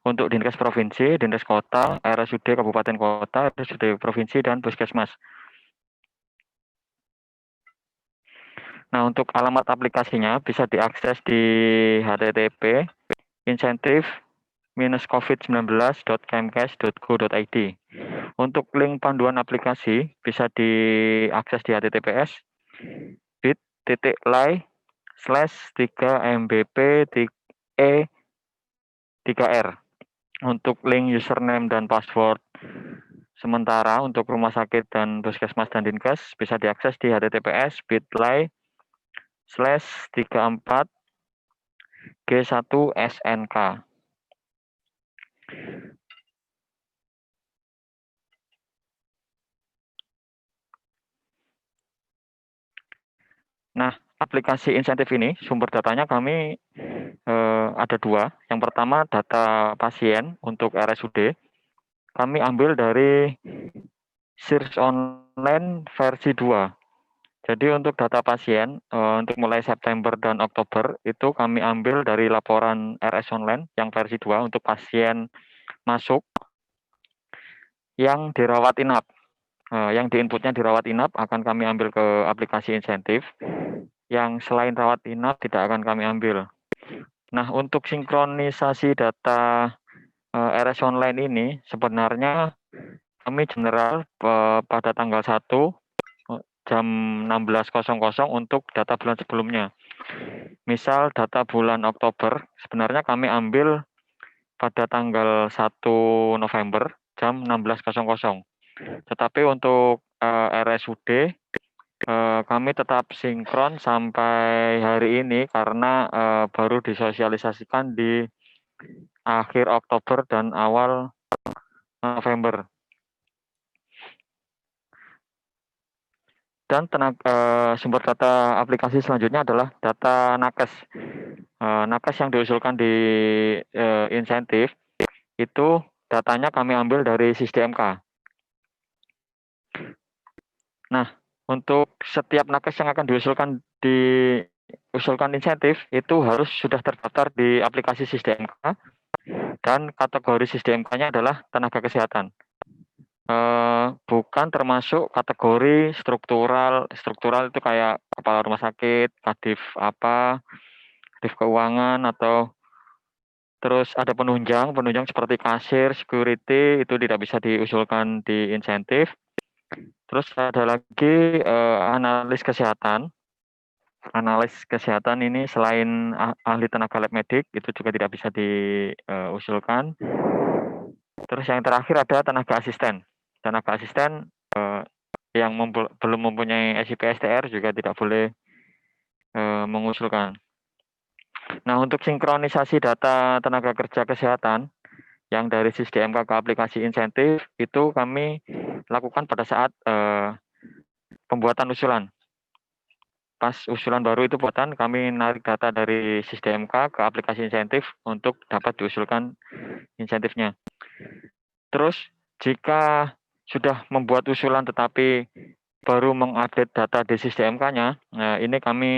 untuk Dinkes Provinsi, Dinkes Kota, RSUD Kabupaten Kota, RSUD Provinsi, dan Puskesmas. Nah, untuk alamat aplikasinya bisa diakses di http insentif-covid19.kemkes.go.id. Untuk link panduan aplikasi bisa diakses di https bit.ly/3mbp-e3r. Untuk link username dan password sementara untuk rumah sakit dan puskesmas dan dinkes bisa diakses di https bit.ly/34g1snk. Nah, aplikasi insentif ini sumber datanya kami ada dua. Yang pertama data pasien untuk RSUD. Kami ambil dari Search Online versi 2. Jadi untuk data pasien untuk mulai September dan Oktober itu kami ambil dari laporan RS Online yang versi 2 untuk pasien masuk yang dirawat inap. Yang diinputnya dirawat inap akan kami ambil ke aplikasi insentif. Yang selain rawat inap tidak akan kami ambil. Nah, untuk sinkronisasi data RS Online ini sebenarnya kami general pada tanggal 1 jam 16.00 untuk data bulan sebelumnya. Misal data bulan Oktober sebenarnya kami ambil pada tanggal 1 November jam 16.00. Tetapi untuk RSUD kami tetap sinkron sampai hari ini karena baru disosialisasikan di akhir Oktober dan awal November. Dan sumber data aplikasi selanjutnya adalah data nakes. Nakes yang diusulkan di insentif itu datanya kami ambil dari SysDMK. Nah, untuk setiap nakes yang akan diusulkan insentif itu harus sudah terdaftar di aplikasi SysDMK dan kategori SysDMK-nya adalah tenaga kesehatan. Bukan termasuk kategori struktural itu kayak kepala rumah sakit, kadif apa, kadif keuangan, atau terus ada penunjang seperti kasir, security, itu tidak bisa diusulkan di insentif. Terus ada lagi analis kesehatan. Analis kesehatan ini selain ahli tenaga lab medik, itu juga tidak bisa diusulkan. Terus yang terakhir ada tenaga asisten. Tenaga asisten yang belum mempunyai SIP-STR juga tidak boleh mengusulkan. Nah, untuk sinkronisasi data tenaga kerja kesehatan yang dari SysDMK ke aplikasi insentif itu kami lakukan pada saat pembuatan usulan. Pas usulan baru itu buatan, kami narik data dari SysDMK ke aplikasi insentif untuk dapat diusulkan insentifnya. Terus jika sudah membuat usulan tetapi baru mengupdate data di SysDMK-nya, nah ini kami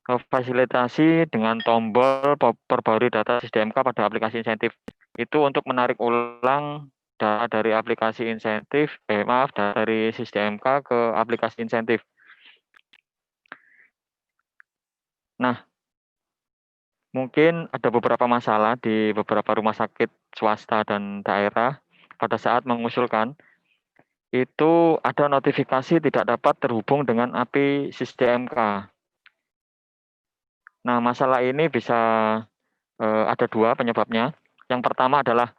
fasilitasi dengan tombol perbarui data SysDMK pada aplikasi insentif. Itu untuk menarik ulang data dari aplikasi insentif, data dari SysDMK ke aplikasi insentif. Nah, mungkin ada beberapa masalah di beberapa rumah sakit swasta dan daerah pada saat mengusulkan itu ada notifikasi tidak dapat terhubung dengan API SysDMK. Nah, masalah ini bisa ada dua penyebabnya. Yang pertama adalah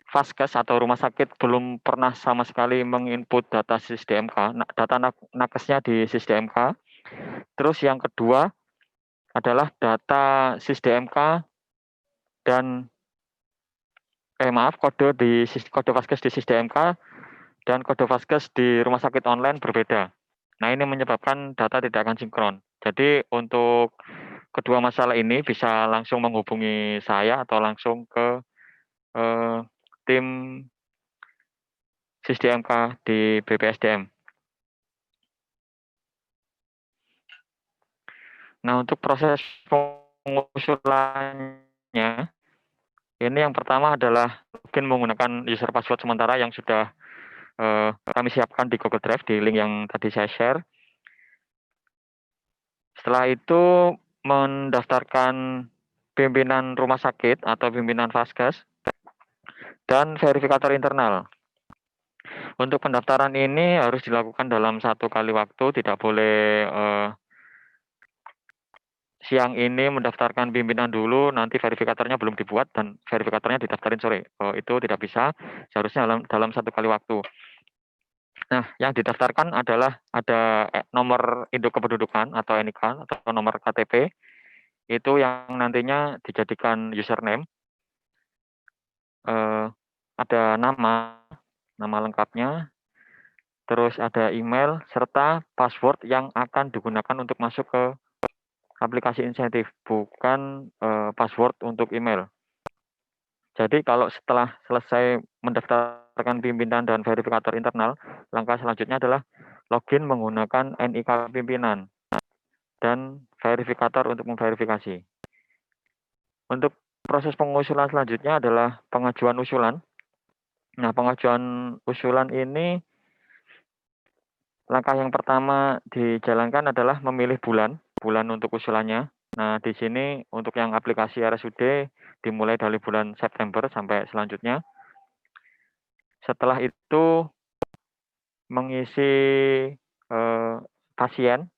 Vaskes atau rumah sakit belum pernah sama sekali menginput data SysDMK, data nakesnya di SysDMK. Terus yang kedua adalah data SysDMK dan kode Vaskes di SysDMK dan kode Vaskes di rumah sakit online berbeda. Nah, ini menyebabkan data tidak akan sinkron. Jadi untuk kedua masalah ini bisa langsung menghubungi saya atau langsung ke tim SysDMK di BPSDM. Nah, untuk proses pengusulannya Ini yang pertama adalah login menggunakan user password sementara yang sudah kami siapkan di Google Drive di link yang tadi saya share. Setelah itu mendaftarkan pimpinan rumah sakit atau pimpinan Vaskes dan verifikator internal. Untuk pendaftaran ini harus dilakukan dalam 1 kali waktu, tidak boleh siang ini mendaftarkan pimpinan dulu, nanti verifikatornya belum dibuat dan verifikatornya didaftarin sore. Itu tidak bisa, seharusnya dalam 1 kali waktu. Nah, yang didaftarkan adalah ada nomor induk kependudukan atau NIK atau nomor KTP, itu yang nantinya dijadikan username. Ada nama lengkapnya, terus ada email, serta password yang akan digunakan untuk masuk ke aplikasi insentif, bukan password untuk email. Jadi kalau setelah selesai mendaftarkan pimpinan dan verifikator internal, langkah selanjutnya adalah login menggunakan NIK pimpinan dan verifikator untuk memverifikasi. Untuk proses pengusulan selanjutnya adalah pengajuan usulan. Nah, pengajuan usulan ini langkah yang pertama dijalankan adalah memilih bulan untuk usulannya. Nah, di sini untuk yang aplikasi RSUD dimulai dari bulan September sampai selanjutnya. Setelah itu mengisi pasien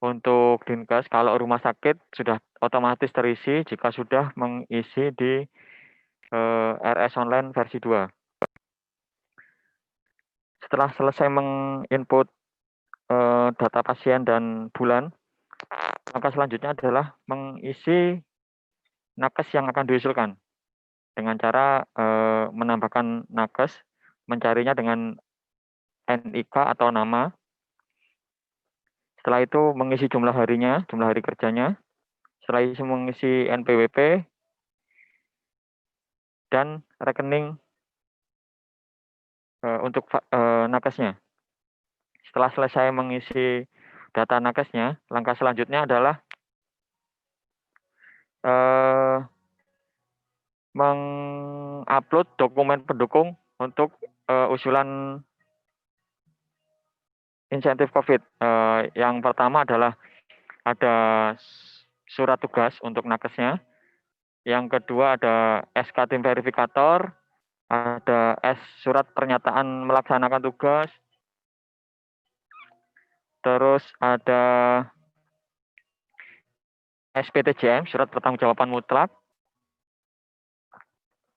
untuk Dinkes. Kalau rumah sakit sudah otomatis terisi jika sudah mengisi di RS Online versi 2. Setelah selesai menginput data pasien dan bulan, langkah selanjutnya adalah mengisi nakes yang akan diusulkan dengan cara menambahkan nakes, mencarinya dengan NIK atau nama. Setelah itu mengisi jumlah harinya, jumlah hari kerjanya. Setelah itu mengisi NPWP dan rekening untuk nakesnya. Setelah selesai mengisi data nakesnya, langkah selanjutnya adalah mengupload dokumen pendukung untuk usulan insentif COVID. Yang pertama adalah ada surat tugas untuk nakesnya. Yang kedua ada SK tim verifikator, ada surat pernyataan melaksanakan tugas, terus ada SPTJM, surat pertanggungjawaban mutlak,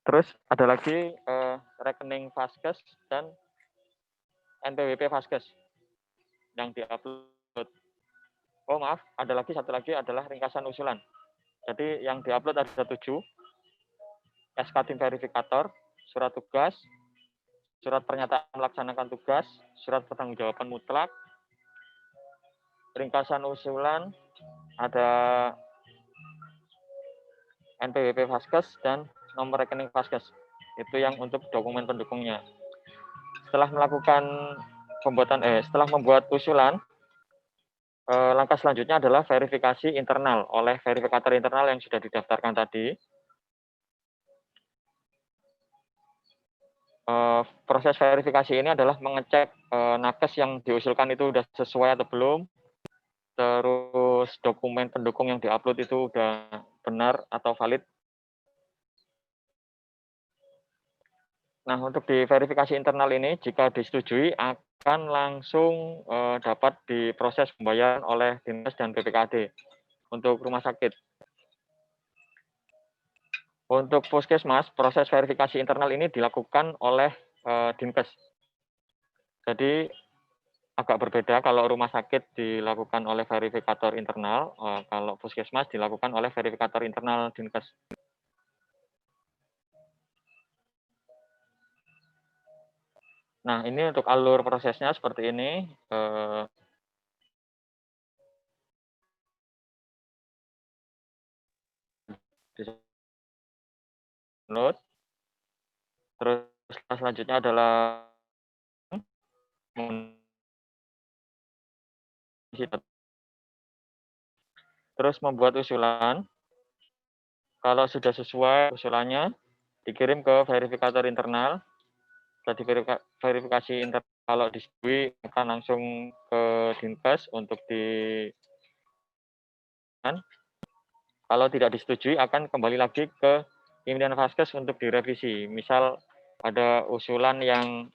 terus ada lagi rekening Vaskes dan NPWP Vaskes yang diupload. Oh maaf, ada lagi satu lagi adalah ringkasan usulan. Jadi yang diupload ada 7, SK tim verifikator, surat tugas, surat pernyataan melaksanakan tugas, surat pertanggungjawaban mutlak, ringkasan usulan, ada NPWP Vaskes dan nomor rekening Vaskes. Itu yang untuk dokumen pendukungnya. Setelah membuat usulan, langkah selanjutnya adalah verifikasi internal oleh verifikator internal yang sudah didaftarkan tadi. Proses verifikasi ini adalah mengecek nakes yang diusulkan itu sudah sesuai atau belum, terus dokumen pendukung yang diupload itu sudah benar atau valid. Nah, untuk di verifikasi internal ini, jika disetujui, akan langsung dapat diproses pembayaran oleh Dinkes dan BPKD untuk rumah sakit. Untuk puskesmas, proses verifikasi internal ini dilakukan oleh Dinkes. Jadi agak berbeda kalau rumah sakit dilakukan oleh verifikator internal, kalau puskesmas dilakukan oleh verifikator internal Dinkes. Nah, ini untuk alur prosesnya seperti ini. Download. Terus selanjutnya adalah terus membuat usulan. Kalau sudah sesuai usulannya, dikirim ke verifikator internal. Setelah verifikasi internal, kalau disetujui akan langsung ke Dinkes untuk kalau tidak disetujui akan kembali lagi ke pimpinan Vaskes untuk direvisi. Misal ada usulan yang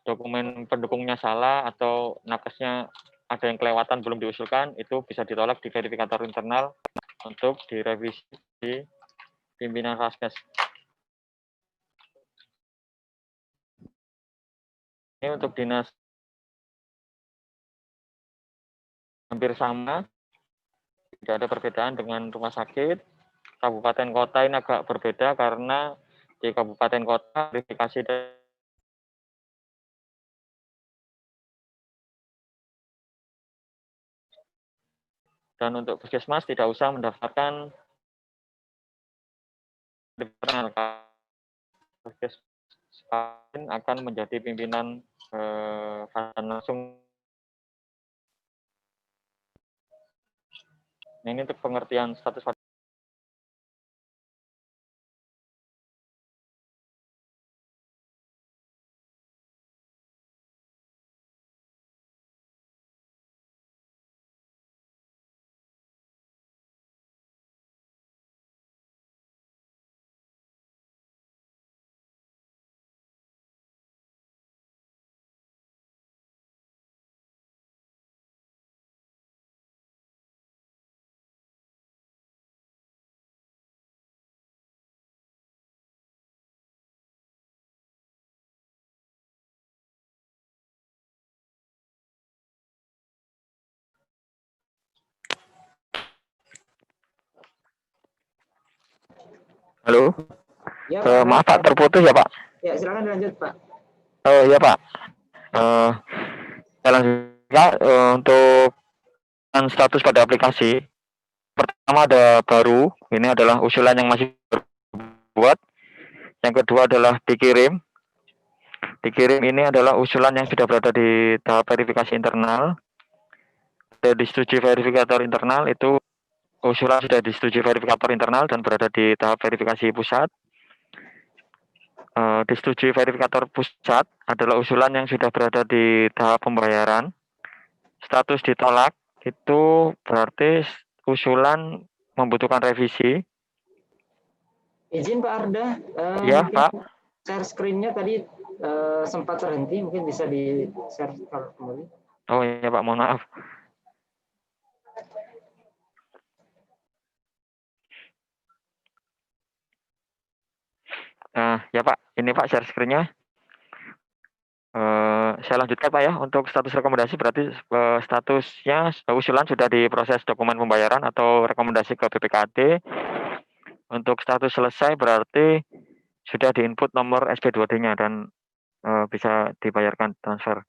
dokumen pendukungnya salah atau nakesnya ada yang kelewatan belum diusulkan, itu bisa ditolak di verifikator internal untuk direvisi di pimpinan Vaskes. Ini untuk dinas hampir sama, tidak ada perbedaan dengan rumah sakit. Kabupaten kota ini agak berbeda karena di kabupaten kota verifikasi dan untuk puskesmas tidak usah mendaftarkan internal. Puskesmas akan menjadi pimpinan langsung. Nah, ini untuk pengertian status. Halo? Ya, Pak. Maaf Pak, terputus ya Pak? Ya, silakan lanjut Pak. Oh iya Pak. Saya lanjutkan untuk status pada aplikasi. Pertama ada baru, ini adalah usulan yang masih berbuat. Yang kedua adalah dikirim. Dikirim ini adalah usulan yang sudah berada di tahap verifikasi internal. Sudah disetujui verifikator internal, itu usulan sudah disetujui verifikator internal dan berada di tahap verifikasi pusat. Disetujui verifikator pusat adalah usulan yang sudah berada di tahap pembayaran. Status ditolak itu berarti usulan membutuhkan revisi. Izin Pak Arda, Ya Pak. Share screen-nya tadi sempat terhenti, mungkin bisa di share kembali. Oh iya Pak, mohon maaf. Ya Pak, ini Pak share screen-nya. Saya lanjutkan Pak ya, untuk status rekomendasi berarti statusnya usulan sudah diproses dokumen pembayaran atau rekomendasi ke BPKAD. Untuk status selesai berarti sudah diinput nomor SP2D-nya dan bisa dibayarkan transfer.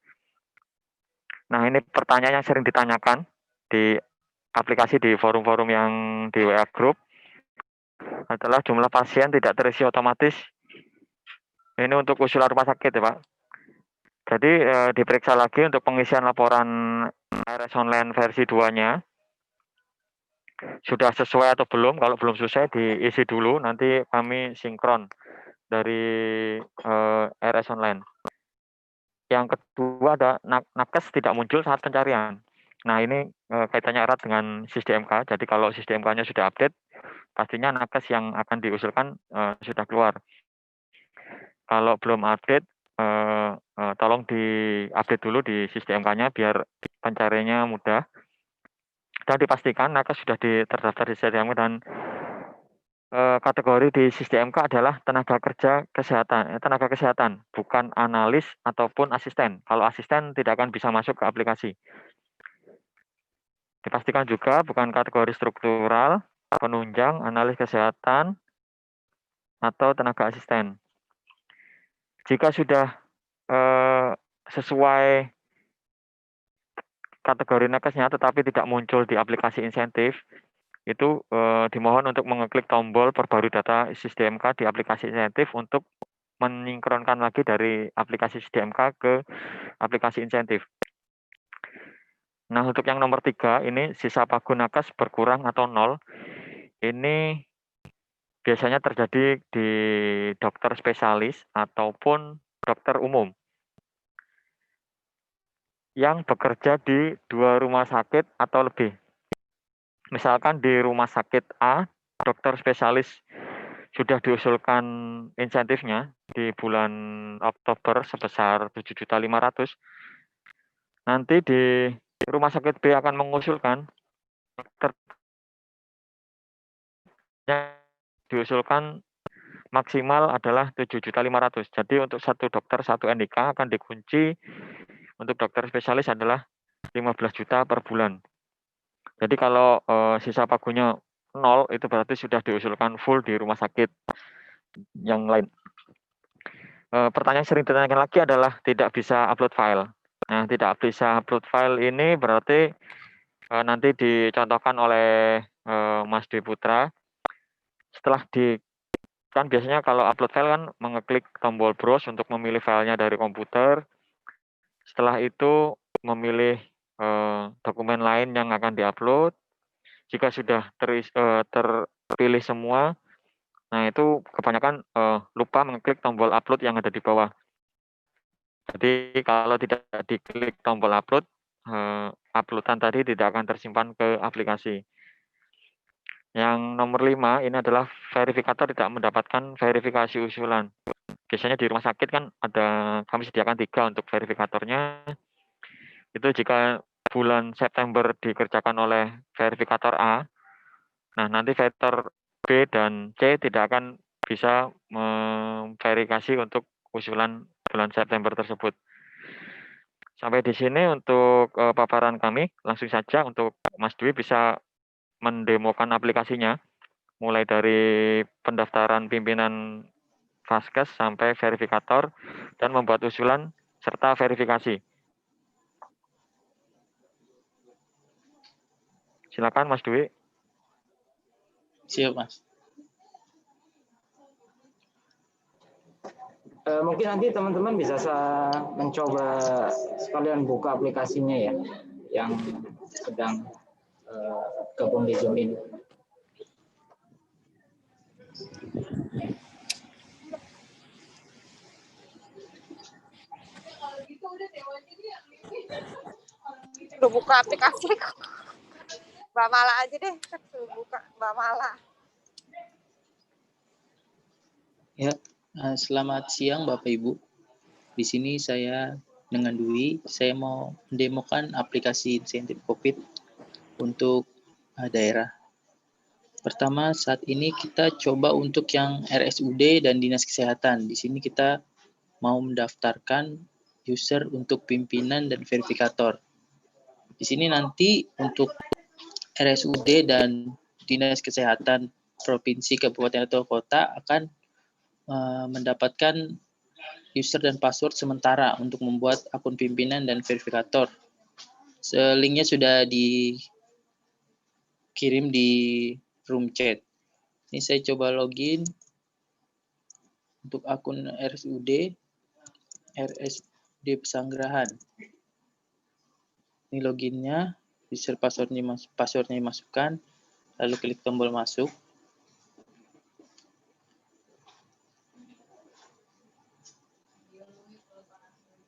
Nah, ini pertanyaan yang sering ditanyakan di aplikasi, di forum-forum yang di WA Group adalah jumlah pasien tidak terisi otomatis. Ini untuk usulan rumah sakit ya Pak. Jadi diperiksa lagi untuk pengisian laporan RS Online versi 2-nya. Sudah sesuai atau belum? Kalau belum selesai diisi dulu, nanti kami sinkron dari RS Online. Yang kedua ada nakes tidak muncul saat pencarian. Nah, ini kaitannya erat dengan SysDMK. Jadi kalau SysDMK-nya sudah update, pastinya nakes yang akan diusulkan sudah keluar. Kalau belum update, tolong di-update dulu di SysDMK-nya biar pencariannya mudah. Dan dipastikan nakes sudah terdaftar di SysDMK dan kategori di SysDMK adalah tenaga kesehatan, bukan analis ataupun asisten. Kalau asisten tidak akan bisa masuk ke aplikasi. Dipastikan juga bukan kategori struktural, penunjang, analis kesehatan, atau tenaga asisten. Jika sudah sesuai kategori nakesnya tetapi tidak muncul di aplikasi insentif, itu dimohon untuk mengeklik tombol perbarui data SysDMK di aplikasi insentif untuk mensinkronkan lagi dari aplikasi SysDMK ke aplikasi insentif. Nah, untuk yang nomor 3 ini sisa pagu nakes berkurang atau 0. Ini biasanya terjadi di dokter spesialis ataupun dokter umum yang bekerja di 2 rumah sakit atau lebih. Misalkan di rumah sakit A, dokter spesialis sudah diusulkan insentifnya di bulan Oktober sebesar 7.500.000. Nanti di rumah sakit B akan mengusulkan dokternya diusulkan maksimal adalah 7.500.000. Jadi untuk satu dokter satu NIK akan dikunci untuk dokter spesialis adalah 15 juta per bulan. Jadi kalau sisa pagunya 0 itu berarti sudah diusulkan full di rumah sakit yang lain. Pertanyaan sering ditanyakan lagi adalah tidak bisa upload file. Nah, tidak bisa upload file ini berarti nanti dicontohkan oleh Mas Dwi Putra. Setelah kan biasanya kalau upload file kan mengeklik tombol browse untuk memilih filenya dari komputer. Setelah itu memilih dokumen lain yang akan diupload. Jika sudah terpilih semua, nah itu kebanyakan lupa mengeklik tombol upload yang ada di bawah. Jadi kalau tidak diklik tombol upload, uploadan tadi tidak akan tersimpan ke aplikasi. Yang nomor 5 ini adalah verifikator tidak mendapatkan verifikasi usulan. Biasanya di rumah sakit kan kami sediakan 3 untuk verifikatornya. Itu jika bulan September dikerjakan oleh verifikator A, nah nanti verifikator B dan C tidak akan bisa memverifikasi untuk usulan bulan September tersebut. Sampai di sini untuk paparan kami. Langsung saja untuk Mas Dwi bisa mendemokan aplikasinya, mulai dari pendaftaran pimpinan Vaskes sampai verifikator dan membuat usulan serta verifikasi. Silakan Mas Dwi. Siap, Mas. Mungkin nanti teman-teman bisa mencoba sekalian buka aplikasinya ya, yang sedang gabung di Zoom ini. Udah buka aplikasi kok. Mbak Mala aja deh, suruh buka Mbak Mala. Ya, selamat siang Bapak Ibu. Di sini saya dengan Dwi, saya mau mendemokan aplikasi insentif COVID untuk daerah. Pertama, saat ini kita coba untuk yang RSUD dan Dinas Kesehatan. Di sini kita mau mendaftarkan user untuk pimpinan dan verifikator. Di sini nanti untuk RSUD dan Dinas Kesehatan Provinsi, Kabupaten atau Kota akan mendapatkan user dan password sementara untuk membuat akun pimpinan dan verifikator. Linknya sudah dikirim di room chat. Ini saya coba login untuk akun RSUD Pesanggerahan. Ini loginnya, user passwordnya dimasukkan, lalu klik tombol masuk.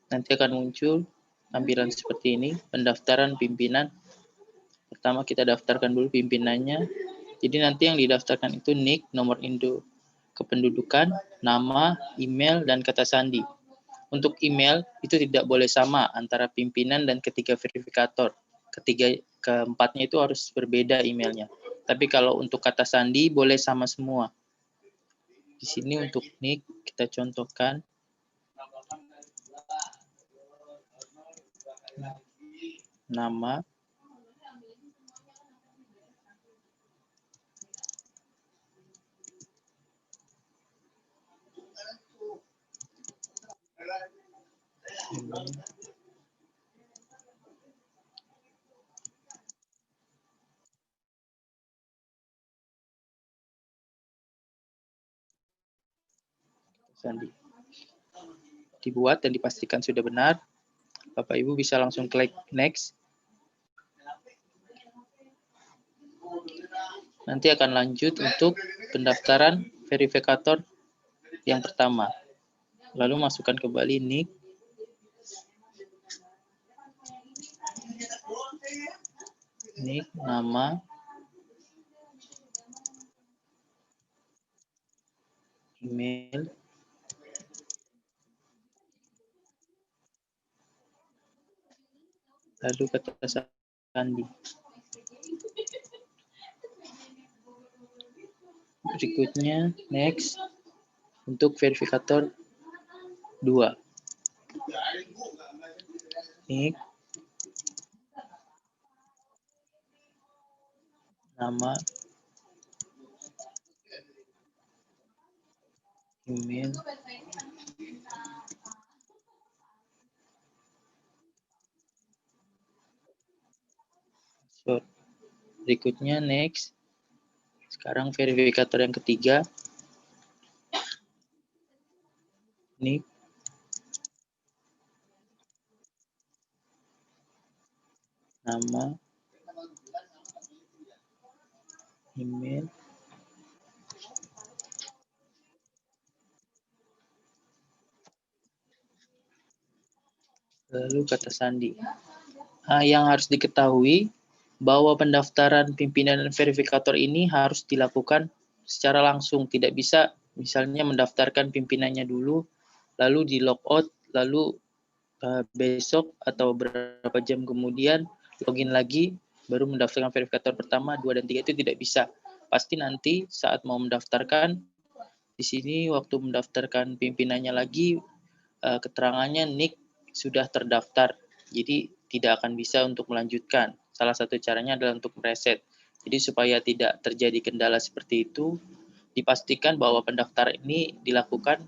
Nanti akan muncul tampilan seperti ini, pendaftaran pimpinan. Pertama kita daftarkan dulu pimpinannya. Jadi nanti yang didaftarkan itu NIK, nomor induk kependudukan, nama, email, dan kata sandi. Untuk email itu tidak boleh sama antara pimpinan dan ketiga verifikator. Keempatnya itu harus berbeda emailnya. Tapi kalau untuk kata sandi boleh sama semua. Di sini untuk NIK kita contohkan. Nama, sandi. Dibuat dan dipastikan sudah benar. Bapak Ibu bisa langsung klik next. nanti akan lanjut untuk pendaftaran verifikator yang pertama. Lalu masukkan kembali NIK, nama, email, lalu kata sandi. Berikutnya next untuk verifikator 2. NIK, nama, email, password. Berikutnya next. Sekarang verifikator yang ketiga. NIK, nama, email, lalu kata sandi. Yang harus diketahui bahwa pendaftaran pimpinan dan verifikator ini harus dilakukan secara langsung. Tidak bisa misalnya mendaftarkan pimpinannya dulu, lalu di logout, lalu besok atau beberapa jam kemudian login lagi, baru mendaftarkan verifikator pertama, 2, dan 3 itu tidak bisa. Pasti nanti saat mau mendaftarkan, di sini waktu mendaftarkan pimpinannya lagi, keterangannya NIK sudah terdaftar. Jadi tidak akan bisa untuk melanjutkan. Salah satu caranya adalah untuk mereset. Jadi supaya tidak terjadi kendala seperti itu, dipastikan bahwa pendaftaran ini dilakukan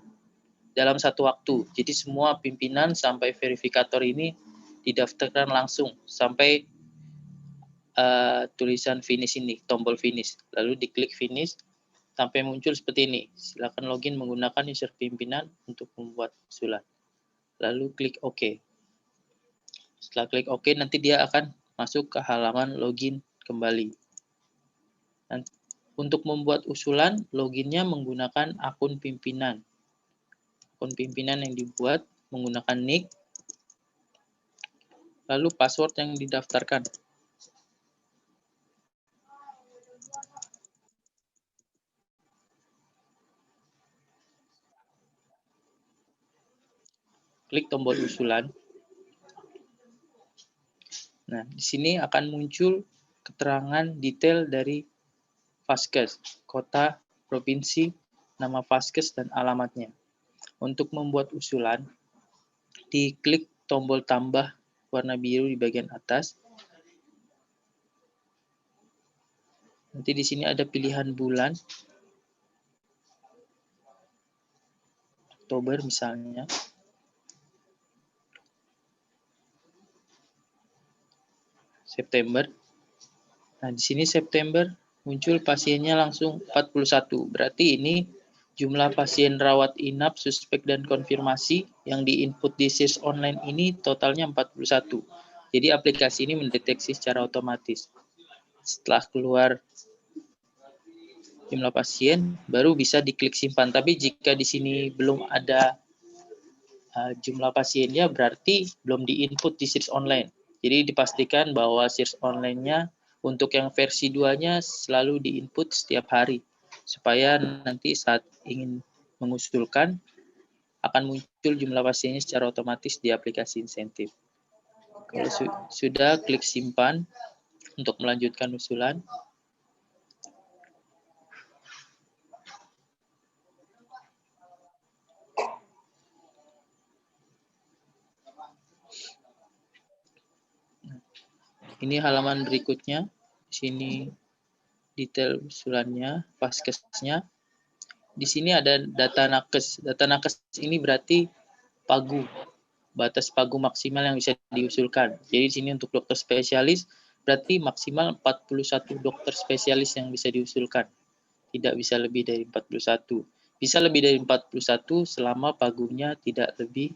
dalam satu waktu. Jadi semua pimpinan sampai verifikator ini didaftarkan langsung sampai tulisan finish ini, tombol finish. Lalu diklik finish sampai muncul seperti ini. Silakan login menggunakan user pimpinan untuk membuat usulan. Lalu klik OK. Setelah klik OK, nanti dia akan masuk ke halaman login kembali. Dan untuk membuat usulan, loginnya menggunakan akun pimpinan. Akun pimpinan yang dibuat menggunakan NIK, lalu password yang didaftarkan. Klik tombol usulan. Nah, di sini akan muncul keterangan detail dari Vaskes, kota, provinsi, nama Vaskes, dan alamatnya. Untuk membuat usulan, diklik tombol tambah warna biru di bagian atas. Nanti di sini ada pilihan bulan, Oktober misalnya. September. Nah, di sini September muncul pasiennya langsung 41. Berarti ini jumlah pasien rawat inap, suspek, dan konfirmasi yang diinput di SIRS online ini totalnya 41. Jadi aplikasi ini mendeteksi secara otomatis. Setelah keluar jumlah pasien, baru bisa diklik simpan. Tapi jika di sini belum ada jumlah pasiennya, berarti belum diinput di SIRS online. Jadi dipastikan bahwa SIRS online-nya untuk yang versi 2-nya selalu diinput setiap hari. Supaya nanti saat ingin mengusulkan, akan muncul jumlah pasiennya secara otomatis di aplikasi insentif. Kalau sudah, klik simpan untuk melanjutkan usulan. Ini halaman berikutnya. Di sini detail usulannya, Vaskesnya. Di sini ada data nakes. Data nakes ini berarti pagu, batas pagu maksimal yang bisa diusulkan. Jadi di sini untuk dokter spesialis berarti maksimal 41 dokter spesialis yang bisa diusulkan. Tidak bisa lebih dari 41. Bisa lebih dari 41 selama pagunya tidak lebih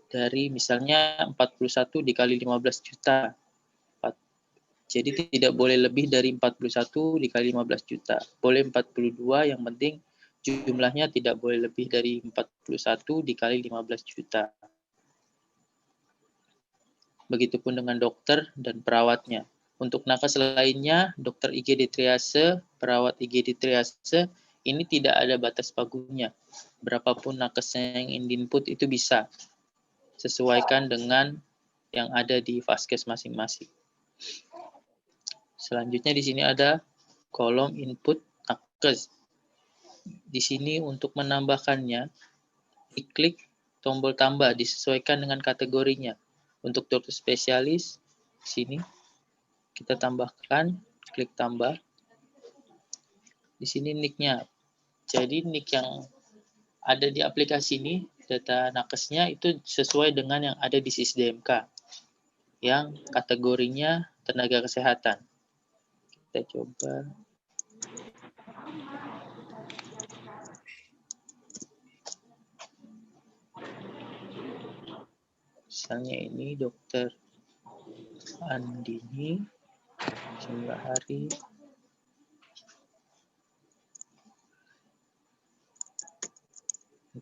dari misalnya 41 dikali 15 juta. Jadi tidak boleh lebih dari 41 dikali 15 juta. Boleh 42, yang penting jumlahnya tidak boleh lebih dari 41 dikali 15 juta. Begitupun dengan dokter dan perawatnya. Untuk nakes lainnya, dokter IGD triase, perawat IGD triase, ini tidak ada batas pagunya. Berapapun nakesnya yang input itu bisa. Sesuaikan dengan yang ada di vaskes masing-masing. Selanjutnya di sini ada kolom input nakes. Di sini untuk menambahkannya, diklik tombol tambah disesuaikan dengan kategorinya. Untuk dokter spesialis, di sini kita tambahkan, klik tambah. Di sini nick-nya. Jadi nick yang ada di aplikasi ini, data nakesnya itu sesuai dengan yang ada di SISDMK, yang kategorinya tenaga kesehatan. Kita coba. Misalnya ini dokter Andini, jumlah hari,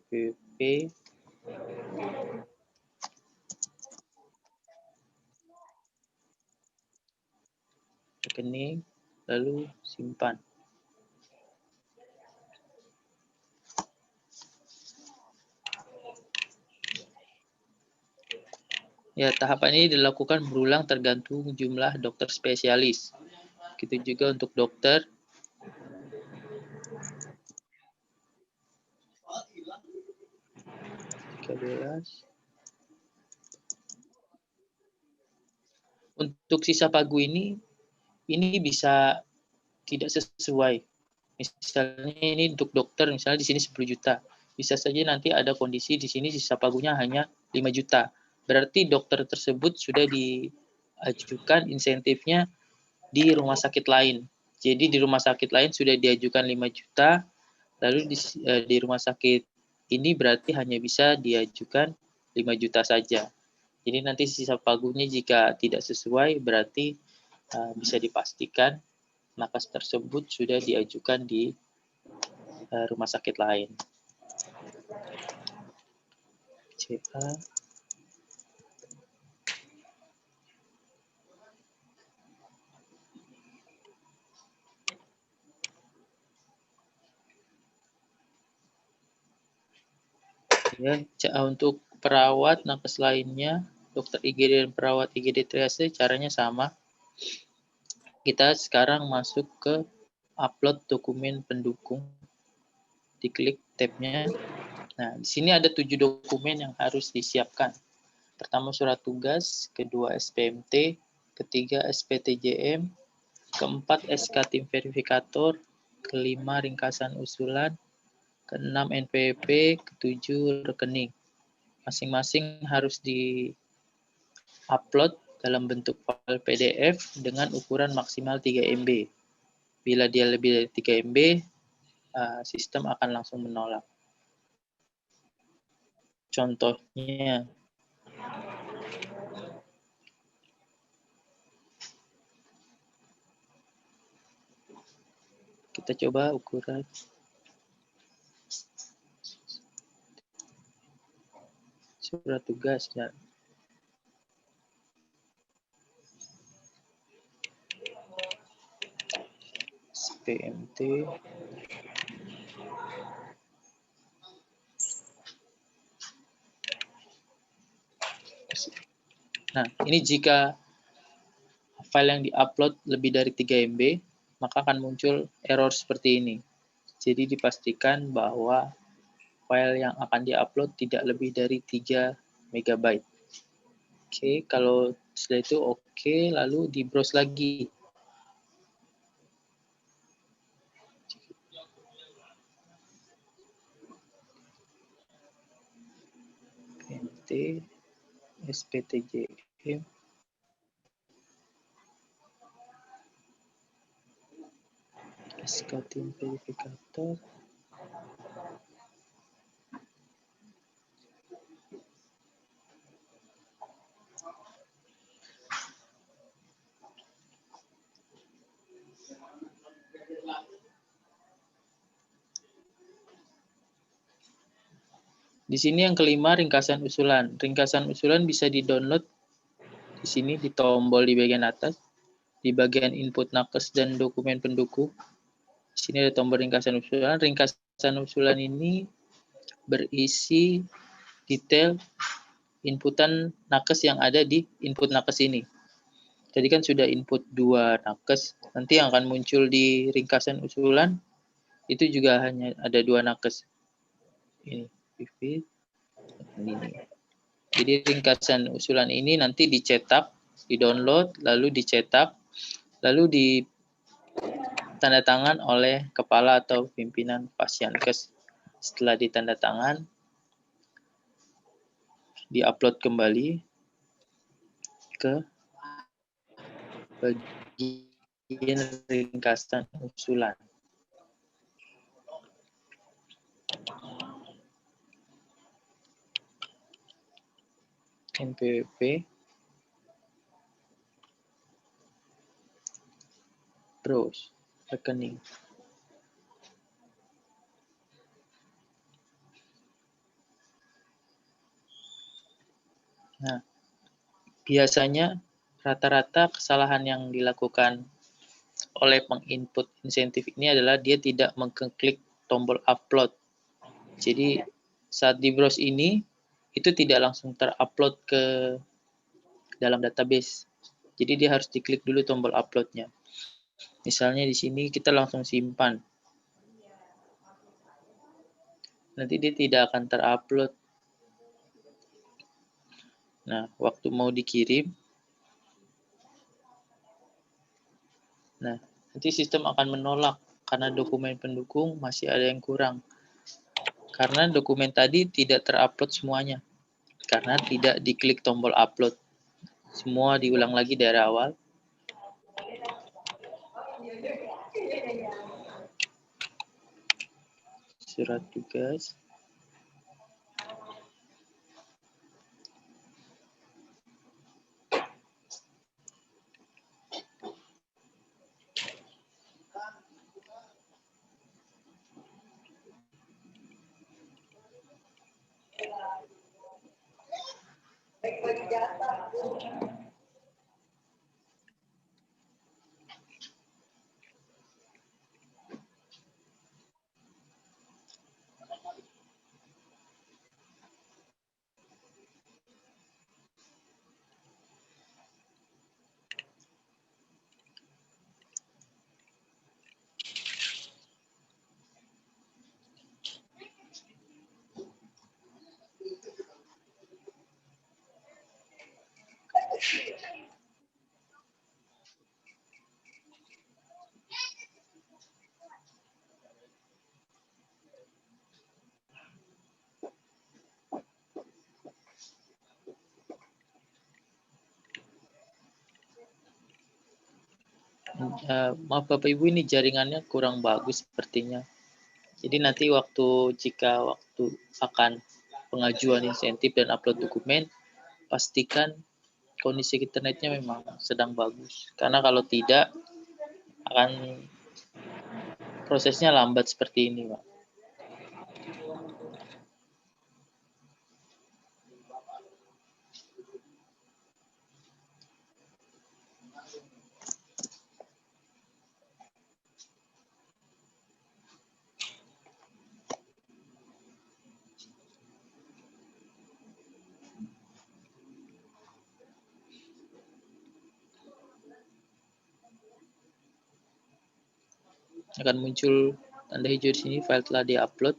PP, rekening, lalu simpan. Ya, tahapan ini dilakukan berulang tergantung jumlah dokter spesialis. Begitu juga untuk dokter. Untuk sisa pagu ini bisa tidak sesuai. Misalnya ini untuk dokter, misalnya di sini 10 juta. Bisa saja nanti ada kondisi di sini sisa pagunya hanya 5 juta. Berarti dokter tersebut sudah diajukan insentifnya di rumah sakit lain. Jadi di rumah sakit lain sudah diajukan 5 juta, lalu di rumah sakit ini berarti hanya bisa diajukan 5 juta saja. Jadi nanti sisa pagunya jika tidak sesuai berarti bisa dipastikan nakes tersebut sudah diajukan di rumah sakit lain. CA. Ya, CA untuk perawat nakes lainnya, dokter IGD dan perawat IGD triase caranya sama. Kita sekarang masuk ke upload dokumen pendukung. Diklik tab-nya. Nah, di sini ada 7 dokumen yang harus disiapkan. Pertama surat tugas, kedua SPMT, ketiga SPTJM, keempat SK tim verifikator, kelima ringkasan usulan, keenam NPWP, ketujuh rekening. Masing-masing harus di-upload dalam bentuk file PDF dengan ukuran maksimal 3 MB. Bila dia lebih dari 3 MB, sistem akan langsung menolak. Contohnya, kita coba ukuran surat tugas dan SPMT. Nah, ini jika file yang diupload lebih dari 3 MB, maka akan muncul error seperti ini. Jadi dipastikan bahwa file yang akan diupload tidak lebih dari 3 MB. Oke, kalau setelah itu oke, lalu di browse lagi. PMT, SPTJM, SK tim verifikator, Di sini yang kelima, ringkasan usulan. Ringkasan usulan bisa di-download di sini di tombol di bagian atas, di bagian input nakes dan dokumen pendukung. Di sini ada tombol ringkasan usulan. Ringkasan usulan ini berisi detail inputan nakes yang ada di input nakes ini. Tadi kan sudah input 2 nakes, nanti yang akan muncul di ringkasan usulan itu juga hanya ada 2 nakes. Ini PV, ini. Jadi ringkasan usulan ini nanti dicetak, di-download, lalu dicetak, lalu ditandatangan oleh kepala atau pimpinan Pasienkes. Setelah ditandatangan, di-upload kembali ke bagian ringkasan usulan. NPWP, browse, rekening. Nah, biasanya rata-rata kesalahan yang dilakukan oleh penginput insentif ini adalah dia tidak mengklik tombol upload. Jadi saat di browse ini itu tidak langsung terupload ke dalam database. Jadi dia harus diklik dulu tombol uploadnya. Misalnya di sini kita langsung simpan. Nanti dia tidak akan terupload. Nah, waktu mau dikirim, nah nanti sistem akan menolak karena dokumen pendukung masih ada yang kurang. Karena dokumen tadi tidak terupload semuanya. Karena tidak diklik tombol upload. Semua diulang lagi dari awal. Surat tugas. Maaf Bapak Ibu, ini jaringannya kurang bagus sepertinya. Jadi nanti jika waktu akan pengajuan insentif dan upload dokumen, pastikan kondisi internetnya memang sedang bagus. Karena kalau tidak, akan prosesnya lambat seperti ini, Pak. Akan muncul tanda hijau di sini, file telah di-upload.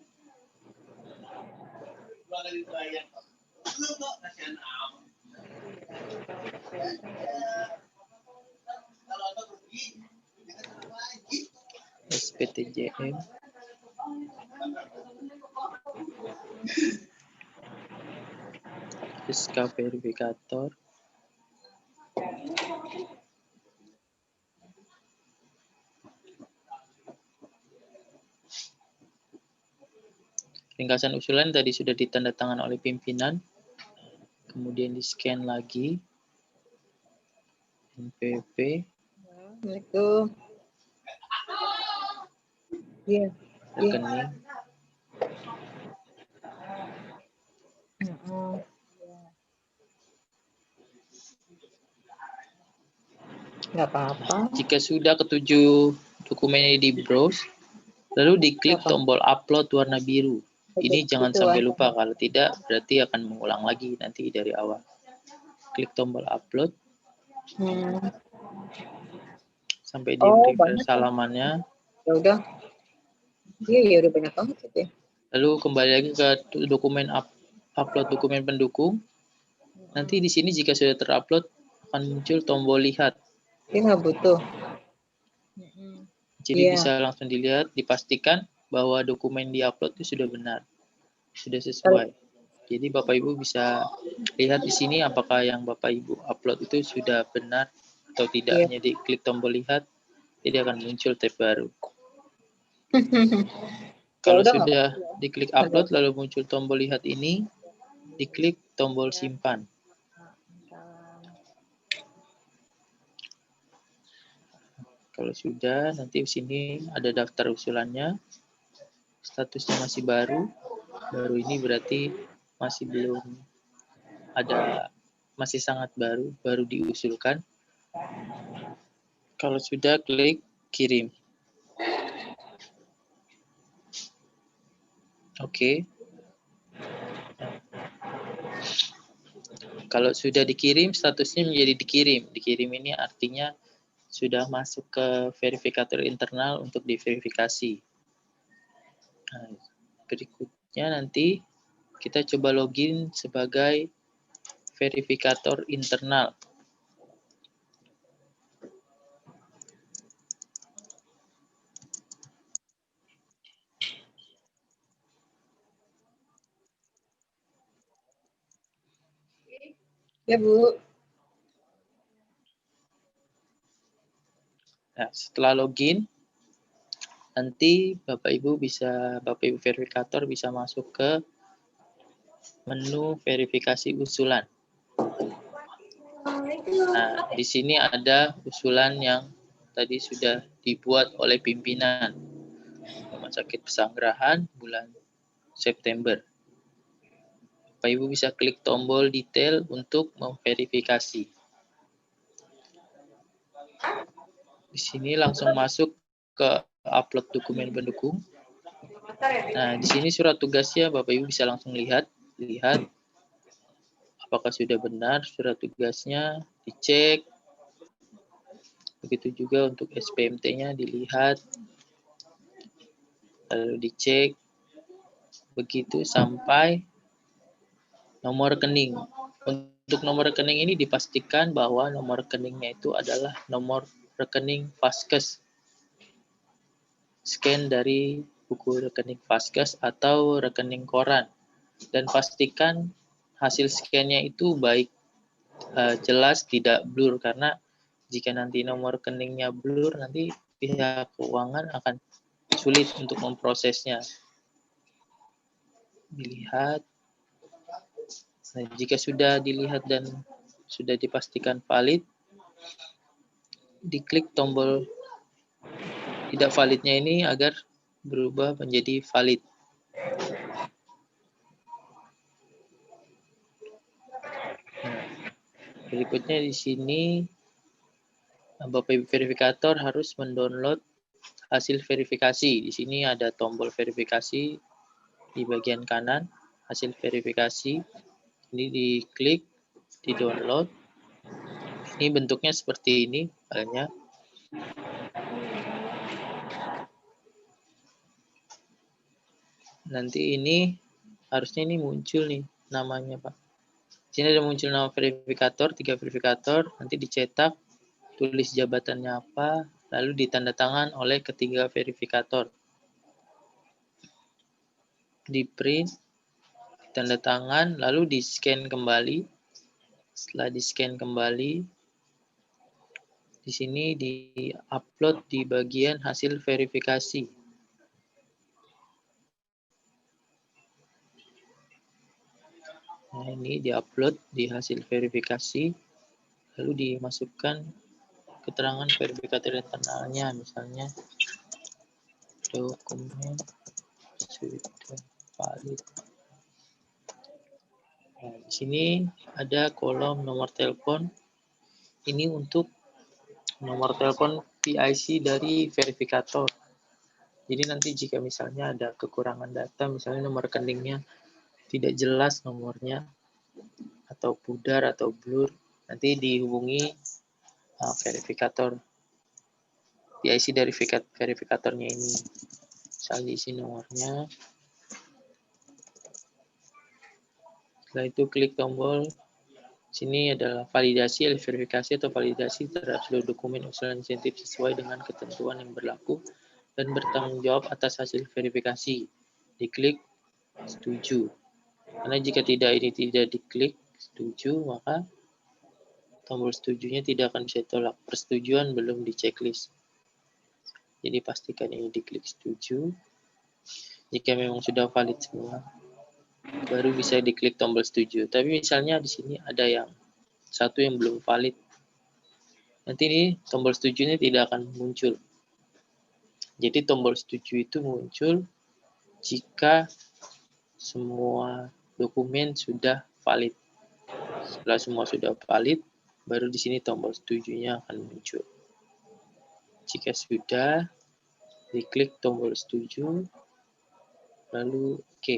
SPTJM. SK verifikator. Ringkasan usulan tadi sudah ditandatangan oleh pimpinan, kemudian di-scan lagi, NPWP, Assalamualaikum. Iya. rekening, Nggak apa-apa. Jika sudah ketujuh dokumennya di browse, lalu diklik Apa? tombol upload warna biru. Ini jangan Itu, sampai Wan. lupa, kalau tidak berarti akan mengulang lagi nanti dari awal. Klik tombol upload sampai di Oh, refresh banyak ya. halamannya. Ya udah. Iya, udah banyak banget itu ya. Lalu kembali lagi ke dokumen upload dokumen pendukung. Nanti di sini jika sudah terupload akan muncul tombol lihat. Dia nggak butuh. Jadi Iya. bisa langsung dilihat, dipastikan bahwa dokumen di-upload itu sudah benar, sudah sesuai. Jadi Bapak Ibu bisa lihat di sini apakah yang Bapak Ibu upload itu sudah benar atau tidak. Iya. Jadi klik tombol lihat, jadi akan muncul tab baru. Kalau udah, sudah diklik upload lalu muncul tombol lihat ini, diklik tombol simpan. Kalau sudah, nanti di sini ada daftar usulannya. Statusnya masih baru. Baru ini berarti masih belum ada, masih sangat baru, baru diusulkan. Kalau sudah, klik kirim. Oke. Kalau sudah dikirim, statusnya menjadi dikirim. Dikirim ini artinya sudah masuk ke verifikator internal untuk diverifikasi. Nah, berikutnya nanti kita coba login sebagai verifikator internal. Ya, Bu. Nah, setelah login, nanti Bapak Ibu verifikator bisa masuk ke menu verifikasi usulan. Nah, di sini ada usulan yang tadi sudah dibuat oleh pimpinan Rumah Sakit Pesanggerahan bulan September. Bapak Ibu bisa klik tombol detail untuk memverifikasi. Di sini langsung masuk ke upload dokumen pendukung. Nah, di sini surat tugasnya Bapak Ibu bisa langsung lihat apakah sudah benar surat tugasnya, dicek. Begitu juga untuk SPMT-nya dilihat, lalu dicek. Begitu sampai nomor rekening. Untuk nomor rekening ini dipastikan bahwa nomor rekeningnya itu adalah nomor rekening Vaskes. Scan dari buku rekening Vaskes atau rekening koran. Dan pastikan hasil scan-nya itu baik, jelas, tidak blur. Karena jika nanti nomor rekeningnya blur, nanti pihak keuangan akan sulit untuk memprosesnya. Dilihat. Nah, jika sudah dilihat dan sudah dipastikan valid, diklik tombol tidak validnya ini agar berubah menjadi valid. Nah, berikutnya di sini Bapak Ibu verifikator harus mendownload hasil verifikasi. Di sini ada tombol verifikasi di bagian kanan, hasil verifikasi. Ini diklik, di-download. Ini bentuknya seperti ini filenya. Nanti ini harusnya ini muncul nih namanya, Pak. Di sini ada muncul nama verifikator, 3 verifikator, nanti dicetak, tulis jabatannya apa, lalu ditandatangan oleh ketiga verifikator. Di print, tanda tangan, lalu di-scan kembali. Setelah di-scan kembali, di sini di-upload di bagian hasil verifikasi. Nah, ini di-upload di hasil verifikasi, lalu dimasukkan keterangan verifikator internalnya, misalnya dokumen sudah valid. Nah, di sini ada kolom nomor telepon ini untuk nomor telepon PIC dari verifikator. Jadi nanti jika misalnya ada kekurangan data, misalnya nomor rekeningnya tidak jelas nomornya, atau pudar atau blur, nanti dihubungi verifikator. PIC dari verifikatornya ini. Misalnya diisi nomornya. Setelah itu klik tombol. Sini adalah validasi, verifikasi atau validasi terhadap seluruh dokumen usulan insentif sesuai dengan ketentuan yang berlaku dan bertanggung jawab atas hasil verifikasi. Diklik setuju. Karena jika tidak diklik setuju, maka tombol setujunya tidak akan bisa ditolak. Persetujuan belum di checklist. Jadi pastikan ini diklik setuju. Jika memang sudah valid semua, baru bisa diklik tombol setuju. Tapi misalnya di sini ada yang satu yang belum valid. Nanti ini tombol setujunya tidak akan muncul. Jadi tombol setuju itu muncul jika semua dokumen sudah valid. Setelah semua sudah valid, baru di sini tombol setujunya akan muncul. Jika sudah, diklik tombol setuju, lalu oke.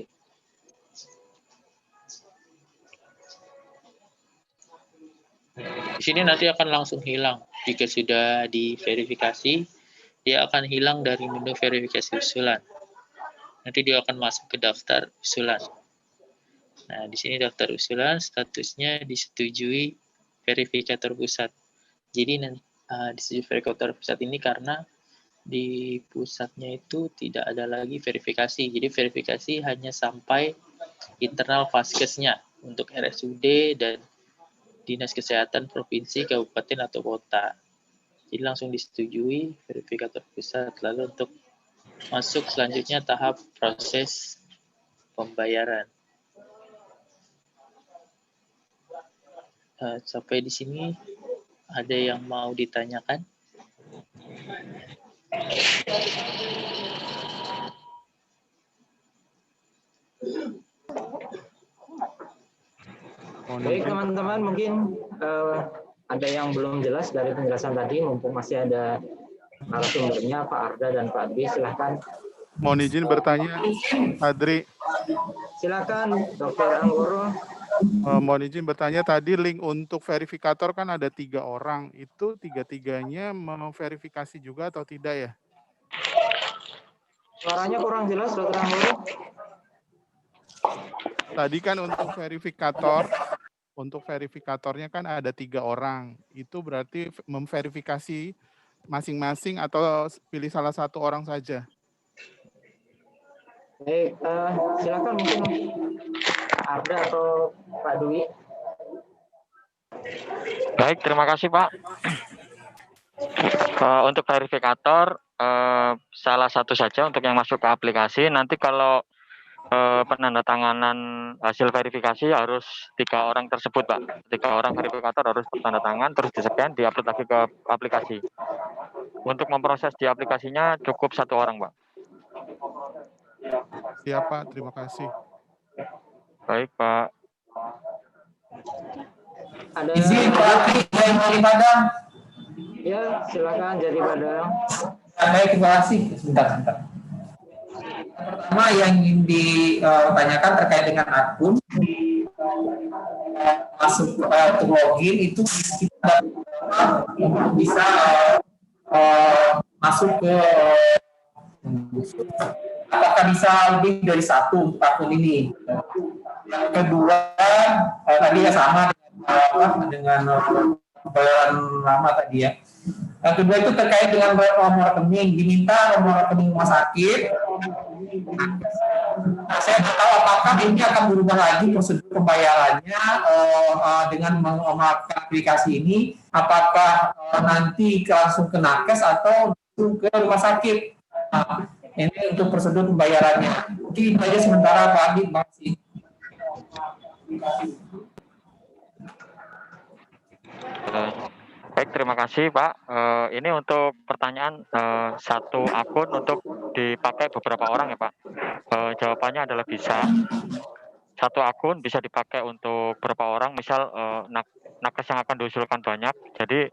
Di sini nanti akan langsung hilang. Jika sudah diverifikasi, dia akan hilang dari menu verifikasi usulan. Nanti dia akan masuk ke daftar usulan. Nah, di sini daftar usulan statusnya disetujui verifikator pusat. Jadi disetujui verifikator pusat ini karena di pusatnya itu tidak ada lagi verifikasi. Jadi verifikasi hanya sampai internal vaskesnya untuk RSUD dan Dinas Kesehatan Provinsi, Kabupaten, atau Kota. Jadi langsung disetujui verifikator pusat. Lalu untuk masuk selanjutnya tahap proses pembayaran. Sampai di sini ada yang mau ditanyakan? Baik teman-teman, mungkin ada yang belum jelas dari penjelasan tadi, mumpung masih ada narasumbernya Pak Arda dan Pak Dwi, silahkan. Mohon izin bertanya, Adri. Silakan, Dr. Anggoro. Mohon izin bertanya, tadi link untuk verifikator kan ada 3 orang, itu 3-tiganya memverifikasi juga atau tidak ya? Suaranya kurang jelas, Dr. Anggoro. Tadi kan untuk verifikatornya kan ada 3 orang, itu berarti memverifikasi masing-masing atau pilih salah satu orang saja? Baik, silakan mungkin Arda atau Pak Dwi. Baik, terima kasih Pak. Untuk verifikator, salah satu saja untuk yang masuk ke aplikasi. Nanti kalau penandatanganan hasil verifikasi harus 3 orang tersebut, Pak. 3 orang verifikator harus bertanda tangan, terus di-scan, di-upload lagi ke aplikasi. Untuk memproses di aplikasinya cukup 1 orang, Pak. Siap, Pak. Terima kasih. Baik, Pak. Ada izin Pak Jari Padang. Ya, silakan Jari Padang. Baik, terima kasih. Sebentar. Pertama yang ingin ditanyakan terkait dengan akun masuk untuk login itu kita bisa masuk ke apakah bisa lebih dari 1 untuk akun ini. Yang kedua tadi ya sama dengan pembayaran lama tadi ya. Yang kedua itu terkait dengan nomor rekening, diminta nomor rekening rumah sakit. Nah, saya tidak tahu apakah ini akan berubah lagi prosedur pembayarannya dengan melakukan aplikasi ini, apakah nanti langsung ke nakes atau langsung ke rumah sakit. Nah, ini untuk prosedur pembayarannya. Mungkin itu aja sementara Pak Adi, terima kasih. Baik, terima kasih Pak. Ini untuk pertanyaan 1 akun untuk dipakai beberapa orang ya Pak. Jawabannya adalah bisa. 1 satu akun bisa dipakai untuk berapa orang, misal nakes yang akan diusulkan banyak, jadi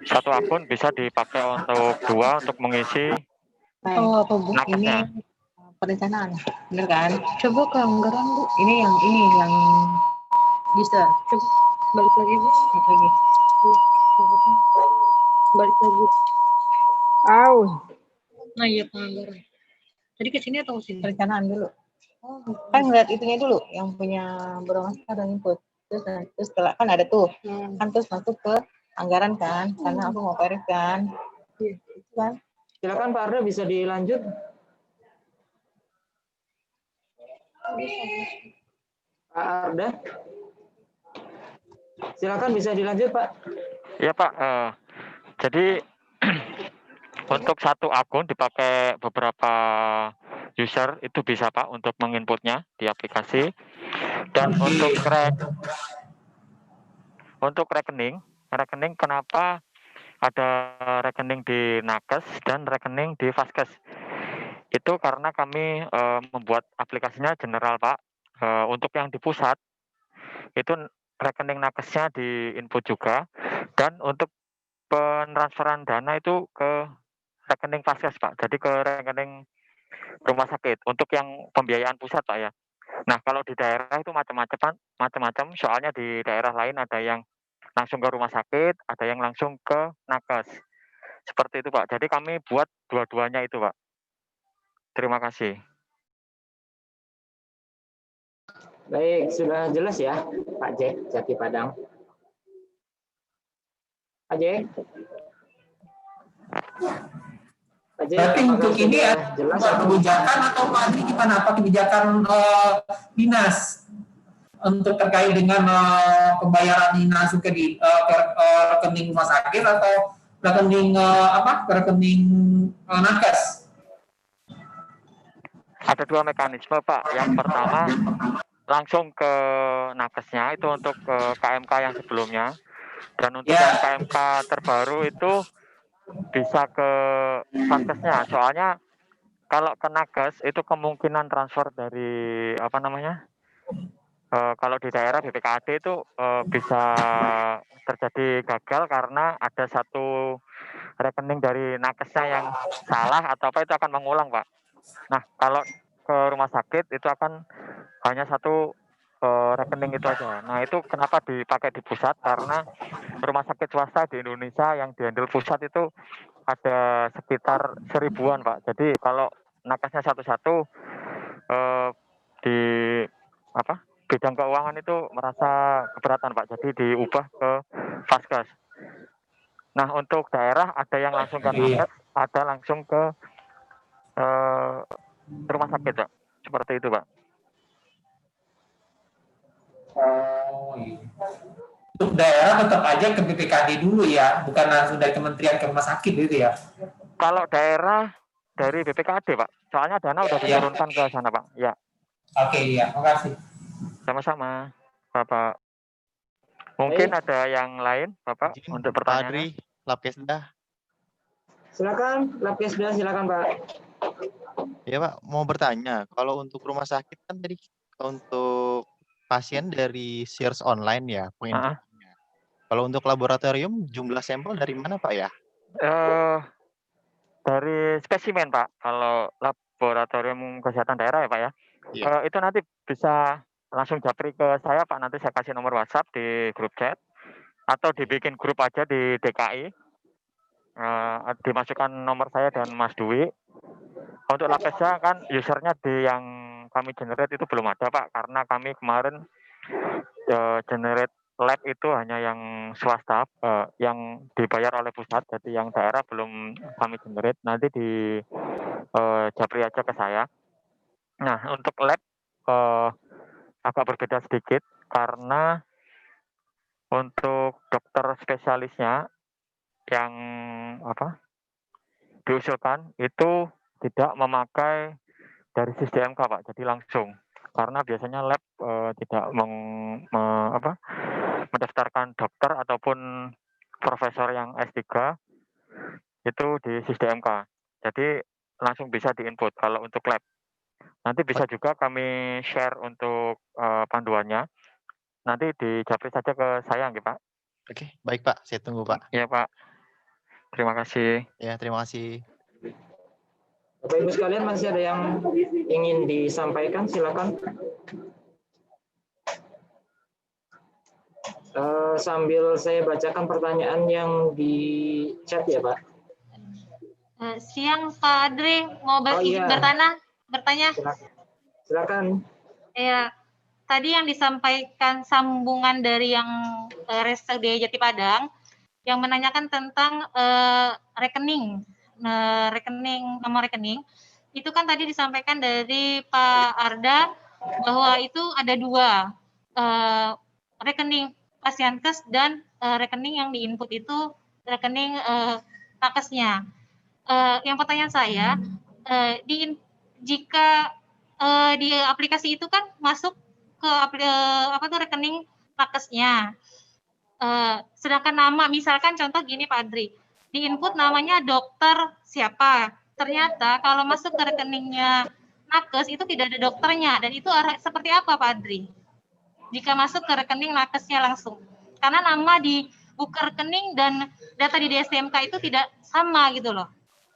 satu akun bisa dipakai untuk 2 untuk mengisi Oh, apa Bu? Ini nakesnya. perencanaan, bener kan? Coba ke anggaran Bu. Ini yang bisa. Coba balik lagi Bu. Balik lagi. Balik lagi. Nah iya penganggaran. Tadi ke sini atau sini? Perencanaan dulu. Oh, kan ngeliat itunya dulu, yang punya berapa dan input. Terus setelah kan ada tuh, kan terus masuk ke anggaran kan, karena aku mau verif kan. Iya, kan. Silakan Pak Arda bisa dilanjut. Pak Arda. Silakan bisa dilanjut Pak. Ya Pak, jadi untuk satu akun dipakai beberapa user itu bisa Pak untuk menginputnya di aplikasi. Dan untuk rekening kenapa ada rekening di Nakes dan rekening di Vaskes? Itu karena kami membuat aplikasinya general Pak. Untuk yang di pusat itu rekening Nakesnya di input juga, dan untuk pentransferan dana itu ke rekening Vaskes Pak. Jadi ke rekening rumah sakit untuk yang pembiayaan pusat Pak ya. Nah, kalau di daerah itu macam-macam, soalnya di daerah lain ada yang langsung ke rumah sakit, ada yang langsung ke nakes. Seperti itu Pak. Jadi kami buat dua-duanya itu Pak. Terima kasih. Baik, sudah jelas ya Pak Jack Jati Padang. Pak Jack. Pak Jack, Berarti untuk ini ya jelas kebijakan atau Pak Adri gimana? Apa kebijakan dinas untuk terkait dengan pembayaran ini langsung ke rekening rumah sakit atau rekening rekening nakes? Ada 2 mekanisme Pak. Yang pertama langsung ke nakesnya itu untuk KMK yang sebelumnya, dan untuk yang KMK terbaru itu bisa ke Vaskesnya. Soalnya kalau ke nakes itu kemungkinan transfer dari kalau di daerah BPKAD itu bisa terjadi gagal karena ada satu rekening dari nakesnya yang salah atau apa, itu akan mengulang Pak. Nah, kalau ke rumah sakit itu akan hanya satu rekening itu aja. Nah, itu kenapa dipakai di pusat, karena rumah sakit swasta di Indonesia yang dihandle pusat itu ada sekitar 1000-an Pak. Jadi kalau nakesnya satu-satu di bidang keuangan itu merasa keberatan Pak. Jadi diubah ke Vaskes. Nah, untuk daerah ada yang langsung ke nakes, ada langsung ke rumah sakit Pak. Seperti itu Pak. Oh iya. Untuk daerah tetap aja ke BPKD dulu ya, bukan langsung dari kementerian ke rumah sakit gitu ya? Kalau daerah dari BPKD Pak, soalnya dana udah diturunkan ke sana Pak. Ya. Oke, iya, makasih. Sama-sama Bapak. Mungkin ada yang lain Bapak untuk pertanyaannya? Pak Adri, Lapkesda. Silakan, Lapkesda, silakan Pak. Ya Pak, mau bertanya, kalau untuk rumah sakit kan tadi untuk pasien dari search online ya penginputannya. Kalau untuk laboratorium jumlah sampel dari mana Pak ya? Dari spesimen Pak. Kalau laboratorium kesehatan daerah ya Pak ya. Iya. Itu nanti bisa langsung japri ke saya Pak. Nanti saya kasih nomor WhatsApp di grup chat atau dibikin grup aja di DKI. Dimasukkan nomor saya dan Mas Dwi. Untuk Lapkesda kan usernya di yang kami generate itu belum ada Pak, karena kami kemarin generate lab itu hanya yang swasta, yang dibayar oleh pusat, jadi yang daerah belum kami generate. Nanti di japri aja ke saya. Nah, untuk lab agak berbeda sedikit karena untuk dokter spesialisnya yang diusulkan itu tidak memakai dari SISDMK Pak, jadi langsung. Karena biasanya lab tidak mendaftarkan dokter ataupun profesor yang S3 itu di SISDMK. Jadi langsung bisa diinput kalau untuk lab. Nanti bisa juga kami share untuk panduannya. Nanti dijapri saja ke saya, nggih, Pak. Oke, baik Pak, saya tunggu Pak. Iya, Pak. Terima kasih. Ya, terima kasih. Bapak Ibu sekalian, masih ada yang ingin disampaikan? Silakan. Sambil saya bacakan pertanyaan yang di chat ya, Pak. Siang Pak Adri, mau iya. bertanya. Silakan. Ya, tadi yang disampaikan sambungan dari yang RSUD Jati Padang yang menanyakan tentang rekening, nomor rekening. Itu kan tadi disampaikan dari Pak Arda bahwa itu ada 2 rekening Pasienkes dan rekening yang diinput itu rekening nakesnya. Yang pertanyaan saya, jika di aplikasi itu kan masuk ke rekening nakesnya, sedangkan nama, misalkan contoh gini Pak Adri, di input namanya dokter siapa, ternyata kalau masuk ke rekeningnya nakes itu tidak ada dokternya, dan itu seperti apa Pak Adri jika masuk ke rekening nakesnya langsung, karena nama di buka rekening dan data di SDMK itu tidak sama gitu loh.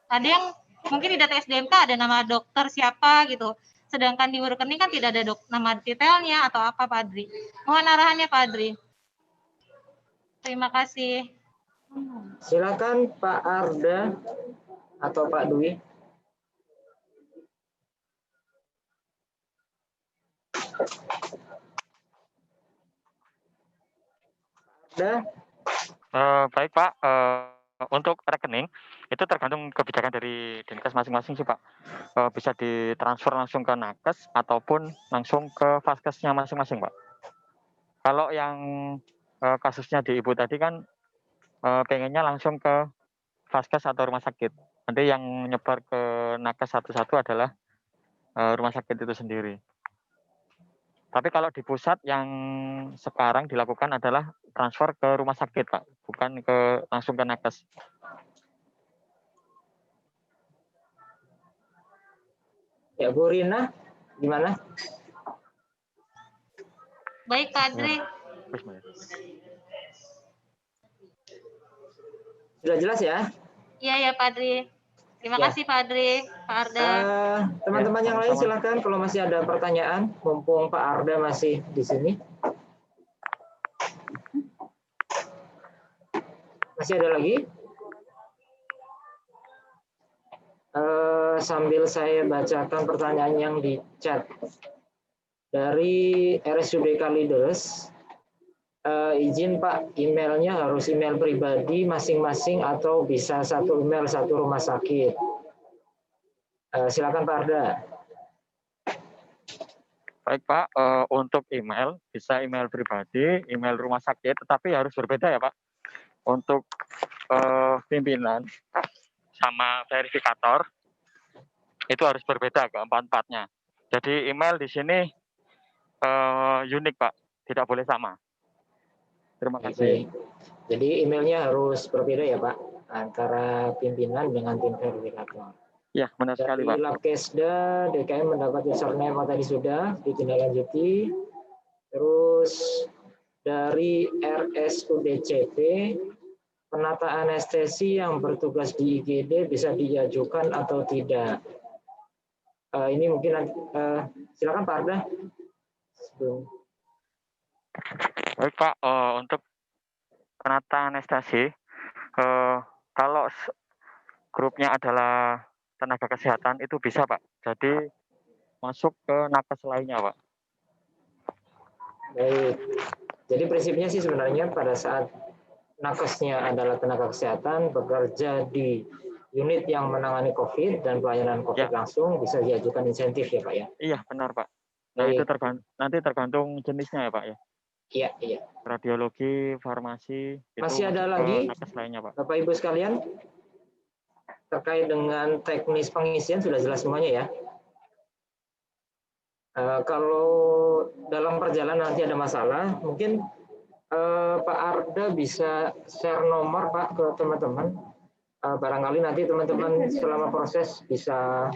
Ada yang mungkin di data SDMK ada nama dokter siapa gitu, sedangkan di rekening kan tidak ada nama detailnya atau apa Pak Adri. Mohon arahannya Pak Adri. Terima kasih. Silakan Pak Arda atau Pak Dwi. Baik Pak, untuk rekening itu tergantung kebijakan dari Dinkes masing-masing sih Pak. Bisa ditransfer langsung ke nakes ataupun langsung ke vaskesnya masing-masing Pak. Kalau yang kasusnya di Ibu tadi kan pengennya langsung ke vaskes atau rumah sakit. Nanti yang menyebar ke nakes satu-satu adalah rumah sakit itu sendiri. Tapi kalau di pusat yang sekarang dilakukan adalah transfer ke rumah sakit, Pak, bukan langsung ke nakes. Ya, Bu Rina, gimana? Baik, Pak Adri. Sudah jelas ya? Iya, ya, Pak Adri. Terima kasih, Pak Adri, Pak Arda. Teman-teman yang lain silakan kalau masih ada pertanyaan, mumpung Pak Arda masih di sini. Masih ada lagi? Sambil saya bacakan pertanyaan yang di chat. Dari RSUD Kalideres, izin Pak, emailnya harus email pribadi masing-masing atau bisa satu email satu rumah sakit. Silakan Pak Arda. Baik Pak, untuk email bisa email pribadi, email rumah sakit, tetapi harus berbeda ya Pak. Untuk pimpinan sama verifikator itu harus berbeda keempat-empatnya. Jadi email di sini unik Pak, tidak boleh sama. Terima kasih. Jadi emailnya harus berbeda ya Pak, antara pimpinan dengan tim verifikator. Ya, benar sekali Pak. Dari Labkesda, DKM mendapat username tadi sudah ditindaklanjuti. Terus dari RSUDCP, penata anestesi yang bertugas di IGD bisa diajukan atau tidak? Ini mungkin silakan Pak Arda. Baik Pak, untuk penata anestesi, kalau grupnya adalah tenaga kesehatan itu bisa Pak, jadi masuk ke nakes lainnya Pak. Baik, jadi prinsipnya sih sebenarnya pada saat nakesnya adalah tenaga kesehatan bekerja di unit yang menangani COVID dan pelayanan COVID langsung bisa diajukan insentif ya Pak ya? Iya benar Pak. Nah itu nanti tergantung jenisnya ya Pak ya? Iya. Radiologi, farmasi. Masih ada lagi nakes lainnya Pak. Bapak Ibu sekalian? Terkait dengan teknis pengisian sudah jelas semuanya ya. Kalau dalam perjalanan nanti ada masalah, mungkin Pak Arda bisa share nomor Pak ke teman-teman. Barangkali nanti teman-teman selama proses bisa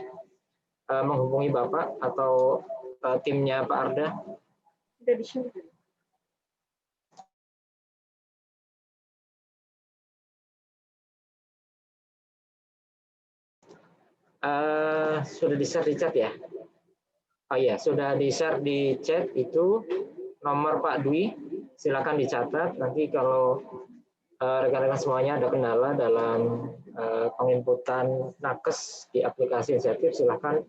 menghubungi Bapak atau timnya Pak Arda? Sudah di-share. Sudah di-share di chat ya? Oh iya, sudah di-share di chat itu nomor Pak Dwi. Silakan dicatat. Nanti kalau rekan-rekan semuanya ada kendala dalam penginputan nakes di aplikasi insentif, silakan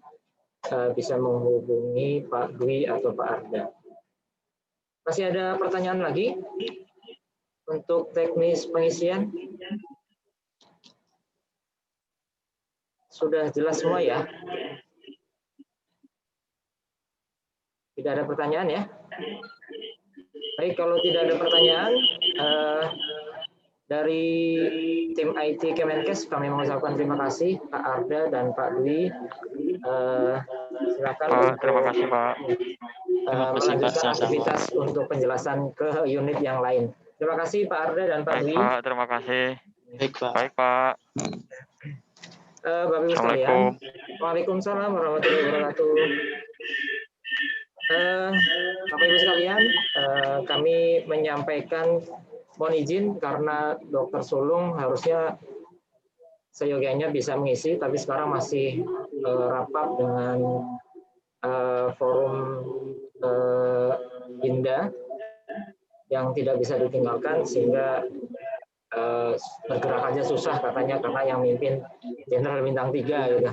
bisa menghubungi Pak Dwi atau Pak Arda. Masih ada pertanyaan lagi untuk teknis pengisian? Sudah jelas semua ya? Tidak ada pertanyaan ya? Baik, kalau tidak ada pertanyaan, dari tim IT Kemenkes kami mengucapkan terima kasih Pak Arda dan Pak Dwi. Silakan Pak, terima kasih Pak. Melanjutkan aktivitas untuk penjelasan ke unit yang lain. Terima kasih Pak Arda dan Pak Dwi. Baik Pak, terima kasih. Baik, Pak. Baik Pak. Bapak Ibu sekalian, Waalaikumsalam warahmatullahi wabarakatuh. Bapak Ibu sekalian, kami menyampaikan mohon izin karena Dr. Sulung harusnya seyogianya bisa mengisi, tapi sekarang masih rapat dengan forum Indah yang tidak bisa ditinggalkan sehingga bergerak aja susah katanya karena yang mimpin Jenderal Bintang 3 gitu.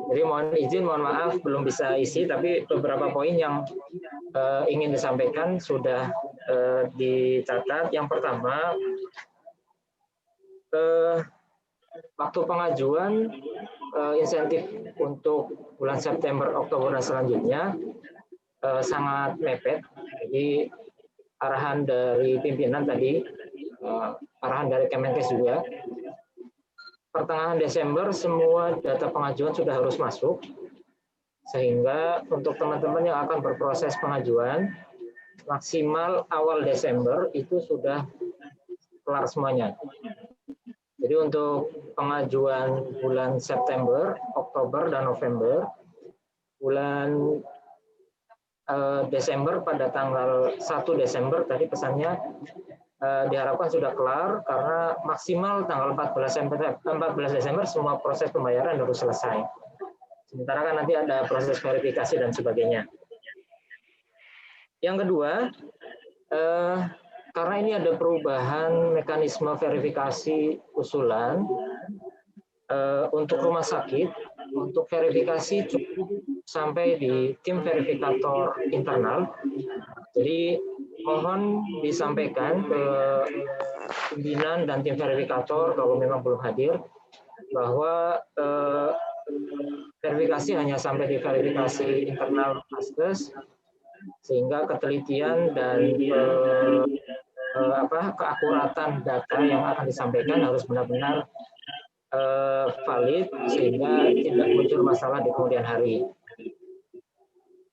Jadi mohon izin, mohon maaf belum bisa isi, tapi beberapa poin yang ingin disampaikan sudah dicatat. Yang pertama, waktu pengajuan insentif untuk bulan September, Oktober dan selanjutnya sangat mepet. Jadi arahan dari pimpinan tadi, arahan dari Kemenkes juga, pertengahan Desember semua data pengajuan sudah harus masuk, sehingga untuk teman-teman yang akan berproses pengajuan maksimal awal Desember itu sudah kelar semuanya. Jadi untuk pengajuan bulan September, Oktober, dan November, bulan Desember pada tanggal 1 Desember tadi pesannya diharapkan sudah kelar karena maksimal tanggal 14 Desember semua proses pembayaran harus selesai. Sementara kan nanti ada proses verifikasi dan sebagainya. Yang kedua, karena ini ada perubahan mekanisme verifikasi usulan untuk rumah sakit, untuk verifikasi cukup sampai di tim verifikator internal. Jadi mohon disampaikan ke pimpinan dan tim verifikator kalau memang belum hadir bahwa verifikasi hanya sampai di verifikasi internal Vaskes, sehingga ketelitian dan keakuratan data yang akan disampaikan harus benar-benar valid sehingga tidak muncul masalah di kemudian hari.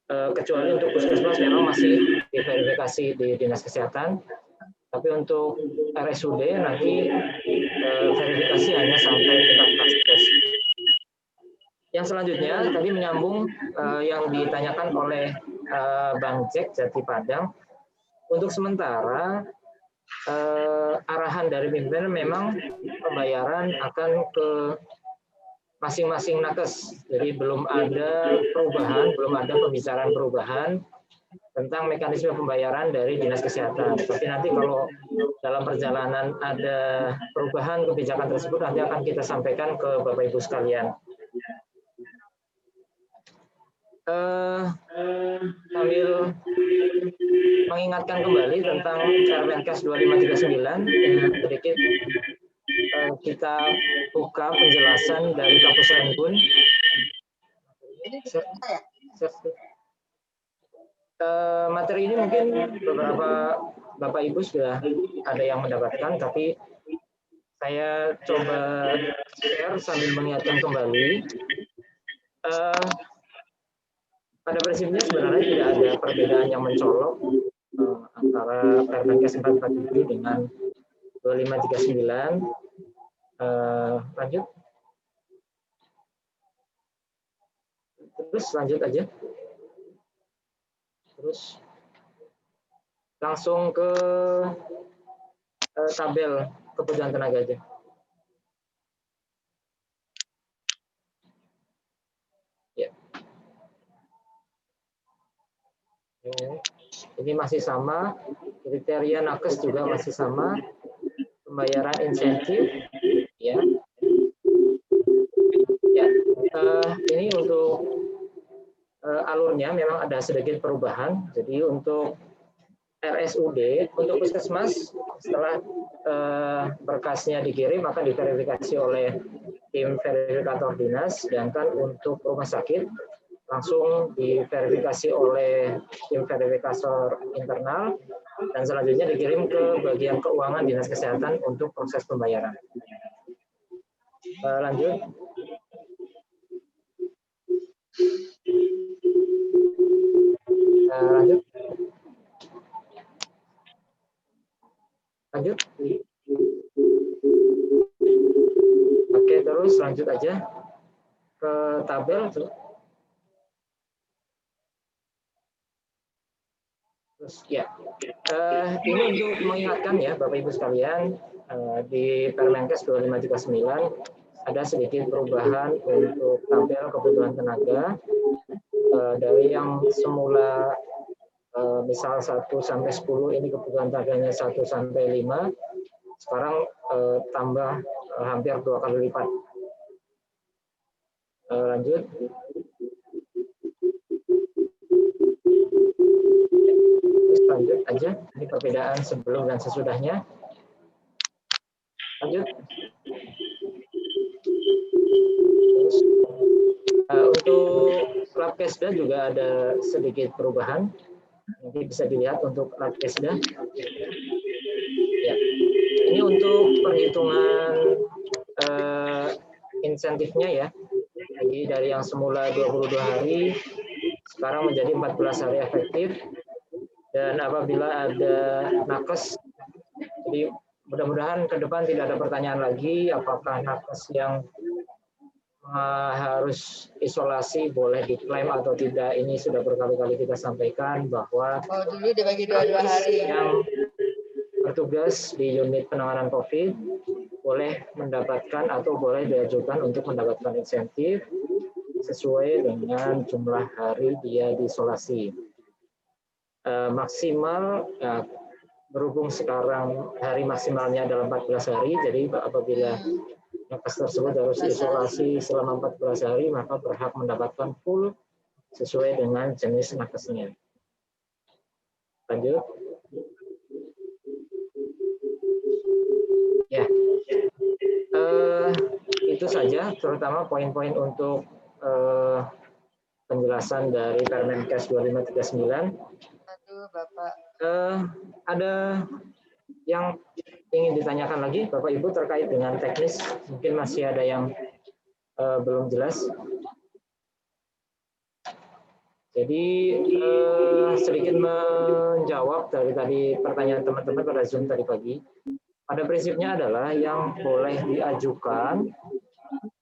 Kecuali untuk puskesmas memang masih diverifikasi di Dinas Kesehatan, tapi untuk RSUD nanti verifikasi hanya sampai tingkat Vaskes. Yang selanjutnya tadi menyambung yang ditanyakan oleh Bang Jack Jati Padang. Untuk sementara arahan dari pimpinan memang pembayaran akan ke masing-masing nakes. Jadi belum ada perubahan, belum ada pembicaraan perubahan tentang mekanisme pembayaran dari Dinas Kesehatan. Tapi nanti kalau dalam perjalanan ada perubahan kebijakan tersebut nanti akan kita sampaikan ke Bapak Ibu sekalian. Sambil mengingatkan kembali tentang Permenkes 2539, sedikit kita buka penjelasan dari Kapus Renbun. Materi ini mungkin beberapa Bapak Ibu sudah ada yang mendapatkan, tapi saya coba share sambil mengingatkan kembali. Pada prinsipnya sebenarnya tidak ada perbedaan yang mencolok antara Permenkes 447 dengan 2539. Lanjut. Terus lanjut aja. Terus langsung ke tabel kebutuhan tenaga aja. Ya. Ini masih sama, kriteria nakes juga masih sama, pembayaran insentif, ya. Ya, ini untuk alurnya memang ada sedikit perubahan. Jadi untuk RSUD, untuk puskesmas setelah berkasnya dikirim akan diverifikasi oleh tim verifikator dinas, sedangkan untuk rumah sakit langsung diverifikasi oleh tim verifikator internal dan selanjutnya dikirim ke bagian keuangan dinas kesehatan untuk proses pembayaran. Lanjut. Lanjut. Lanjut. Oke, terus lanjut aja ke tabel. Terus ya, ini untuk mengingatkan ya Bapak Ibu sekalian, di Permenkes 2539 ada sedikit perubahan untuk tabel kebutuhan tenaga dari yang semula misal 1 sampai 10 ini kebutuhan tenaganya 1 sampai 5, sekarang tambah hampir 2 kali lipat. Lanjut. Terus lanjut aja, ini perbedaan sebelum dan sesudahnya. Lanjut. Terus, untuk Labkesda juga ada sedikit perubahan. Nanti bisa dilihat untuk Labkesda. Ya. Ini untuk perhitungan insentifnya ya. Jadi dari yang semula 22 hari sekarang menjadi 14 hari efektif. Dan apabila ada nakes, jadi mudah-mudahan ke depan tidak ada pertanyaan lagi apakah nakes yang harus isolasi boleh diklaim atau tidak. Ini sudah berkali-kali kita sampaikan bahwa dulu dibagi 22 hari yang bertugas di unit penanganan COVID boleh mendapatkan atau boleh diajukan untuk mendapatkan insentif sesuai dengan jumlah hari dia diisolasi. Maksimal berhubung sekarang hari maksimalnya adalah 14 hari, jadi apabila nakes tersebut harus isolasi selama 14 hari, maka berhak mendapatkan full sesuai dengan jenis nakesnya. Lanjut. Ya, itu saja terutama poin-poin untuk penjelasan dari Permenkes 2539. Aduh, Bapak. Ada yang ingin ditanyakan lagi Bapak Ibu terkait dengan teknis? Mungkin masih ada yang belum jelas. Jadi sedikit menjawab dari tadi pertanyaan teman-teman pada Zoom tadi pagi. Pada prinsipnya adalah yang boleh diajukan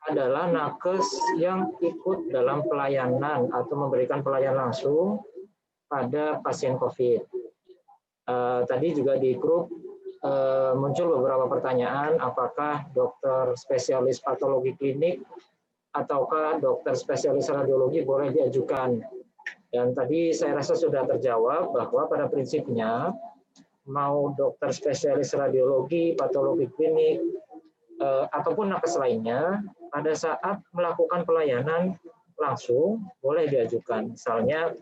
adalah nakes yang ikut dalam pelayanan atau memberikan pelayanan langsung pada pasien COVID. Tadi juga di grup muncul beberapa pertanyaan, apakah dokter spesialis patologi klinik ataukah dokter spesialis radiologi boleh diajukan. Dan tadi saya rasa sudah terjawab bahwa pada prinsipnya mau dokter spesialis radiologi, patologi klinik, ataupun nakes lainnya, pada saat melakukan pelayanan langsung boleh diajukan. Misalnya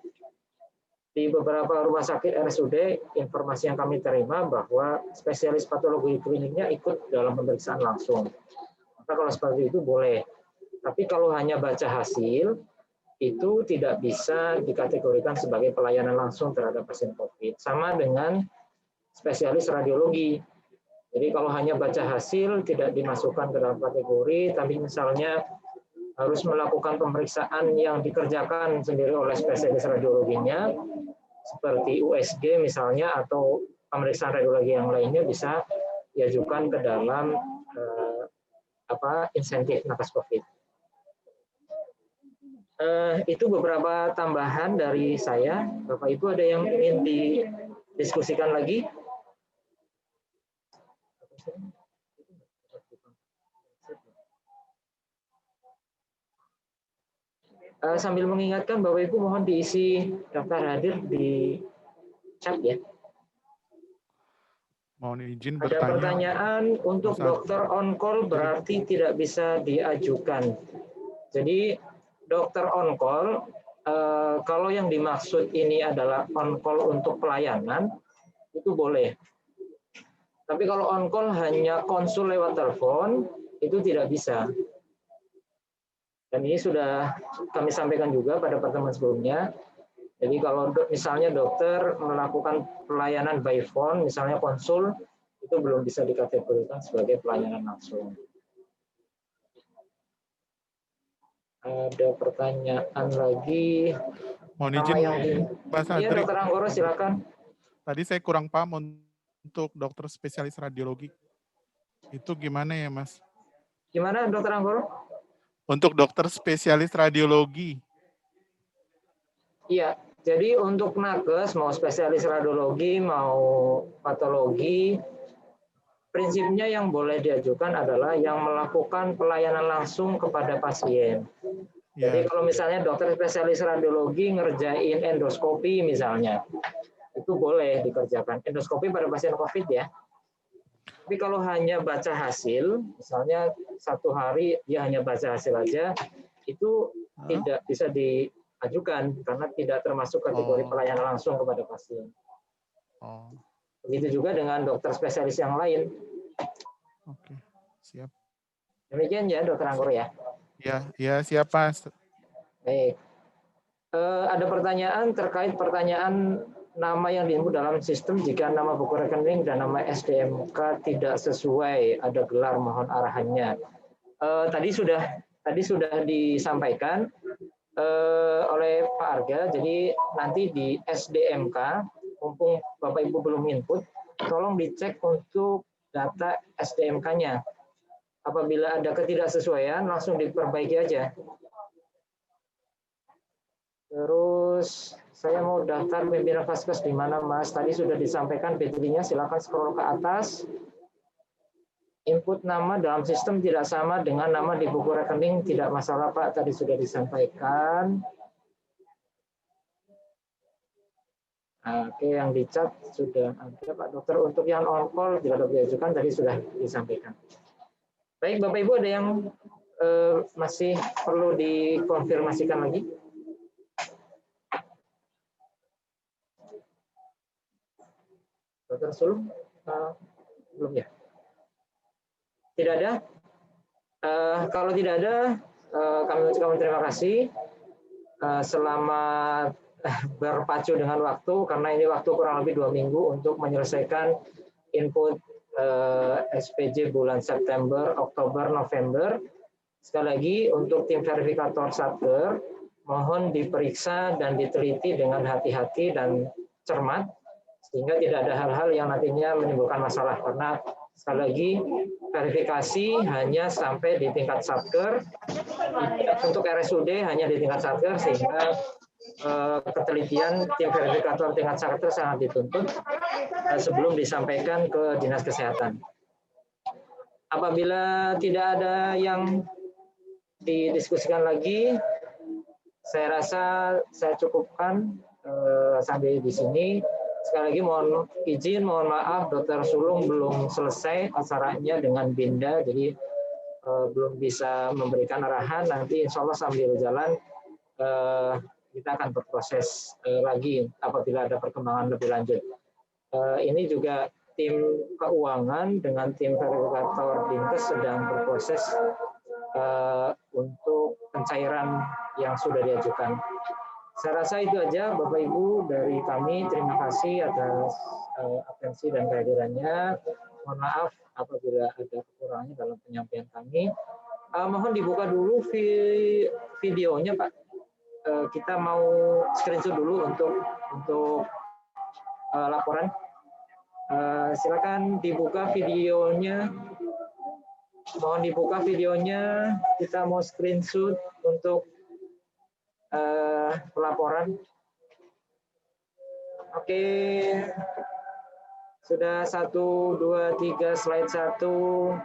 di beberapa rumah sakit RSUD, informasi yang kami terima bahwa spesialis patologi kliniknya ikut dalam pemeriksaan langsung. Maka kalau seperti itu boleh. Tapi kalau hanya baca hasil, itu tidak bisa dikategorikan sebagai pelayanan langsung terhadap pasien COVID. Sama dengan spesialis radiologi. Jadi kalau hanya baca hasil tidak dimasukkan ke dalam kategori, tapi misalnya harus melakukan pemeriksaan yang dikerjakan sendiri oleh spesialis radiologinya, seperti USG misalnya, atau pemeriksaan radiologi yang lainnya bisa diajukan ke dalam insentif nakes COVID. Itu beberapa tambahan dari saya. Bapak Ibu ada yang ingin didiskusikan lagi? Sambil mengingatkan Bapak Ibu mohon diisi daftar hadir di chat ya. Mohon izin Ada bertanya. pertanyaan untuk dokter on call berarti tidak bisa diajukan. Jadi dokter on call kalau yang dimaksud ini adalah on call untuk pelayanan itu boleh. Tapi kalau on call hanya konsul lewat telepon itu tidak bisa. Dan ini sudah kami sampaikan juga pada pertemuan sebelumnya. Jadi kalau misalnya dokter melakukan pelayanan by phone, misalnya konsul, itu belum bisa dikategorikan sebagai pelayanan langsung. Ada pertanyaan lagi. Mohon izin, Mas Iya, Adri. Dokter Anggoro, silakan. Tadi saya kurang paham untuk dokter spesialis radiologi. Itu gimana ya, Mas? Gimana, Dokter Anggoro? Untuk dokter spesialis radiologi. Iya, jadi untuk nakes, mau spesialis radiologi, mau patologi, prinsipnya yang boleh diajukan adalah yang melakukan pelayanan langsung kepada pasien. Jadi kalau misalnya dokter spesialis radiologi ngerjain endoskopi misalnya, itu boleh dikerjakan. Endoskopi pada pasien COVID ya. Tapi kalau hanya baca hasil, misalnya satu hari dia hanya baca hasil aja, itu tidak bisa diajukan karena tidak termasuk kategori pelayanan langsung kepada pasien. Begitu juga dengan dokter spesialis yang lain. Oke, siap. Demikian ya, Dokter Anggoro ya. Ya siap Mas. Baik. Ada pertanyaan terkait pertanyaan nama yang diinput dalam sistem jika nama buku rekening dan nama SDMK tidak sesuai, ada gelar, mohon arahannya. Tadi sudah disampaikan oleh Pak Arga, jadi nanti di SDMK, mumpung Bapak Ibu belum input, tolong dicek untuk data SDMK-nya. Apabila ada ketidaksesuaian, langsung diperbaiki aja. Terus saya mau daftar pimpinan Vaskes di mana, Mas? Tadi sudah disampaikan P3-nya, silakan scroll ke atas. Input nama dalam sistem tidak sama dengan nama di buku rekening, tidak masalah Pak, tadi sudah disampaikan. Oke, yang di chat sudah ada Pak Dokter. Untuk yang on call tidak dapat diajukan, tadi sudah disampaikan. Baik, Bapak Ibu ada yang masih perlu dikonfirmasikan lagi? Dokter Sulung? Belum ya? Tidak ada? Kalau tidak ada, kami ucapkan terima kasih. Selamat berpacu dengan waktu, karena ini waktu kurang lebih 2 minggu untuk menyelesaikan input SPJ bulan September, Oktober, November. Sekali lagi, untuk tim verifikator Satker, mohon diperiksa dan diteliti dengan hati-hati dan cermat, sehingga tidak ada hal-hal yang nantinya menimbulkan masalah. Karena sekali lagi, verifikasi hanya sampai di tingkat Satker, untuk RSUD hanya di tingkat Satker, sehingga ketelitian tim verifikator tingkat Satker sangat dituntut sebelum disampaikan ke Dinas Kesehatan. Apabila tidak ada yang didiskusikan lagi, saya rasa saya cukupkan sampai di sini. Sekali lagi mohon izin, mohon maaf, Dokter Sulung belum selesai acaranya dengan Binda, jadi belum bisa memberikan arahan. Nanti insya Allah sambil jalan kita akan berproses lagi apabila ada perkembangan lebih lanjut. Ini juga tim keuangan dengan tim verifikator Dinkes sedang berproses untuk pencairan yang sudah diajukan. Saya rasa itu aja Bapak Ibu dari kami. Terima kasih atas atensi dan kehadirannya. Mohon maaf apabila ada kekurangannya dalam penyampaian kami. Mohon dibuka dulu videonya Pak. Kita mau screenshot dulu untuk laporan. Silakan dibuka videonya. Mohon dibuka videonya. Kita mau screenshot untuk pelaporan. Oke, sudah 1, 2, 3 slide 1.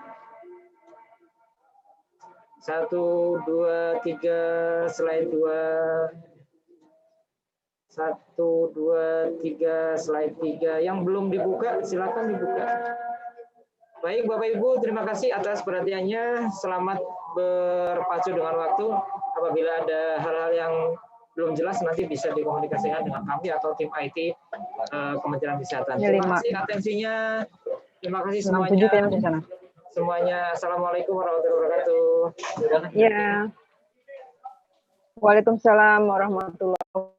1, 2, 3 slide 2. 1, 2, 3 slide 3. Yang belum dibuka silakan dibuka. Baik Bapak Ibu, terima kasih atas perhatiannya. Selamat berpacu dengan waktu. Apabila ada hal-hal yang belum jelas nanti bisa dikomunikasikan dengan kami atau tim IT Kementerian Kesehatan. Terima kasih atensinya. Terima kasih semuanya. Semuanya. Assalamualaikum warahmatullahi wabarakatuh. Ya. Waalaikumsalam warahmatullahi wabarakatuh.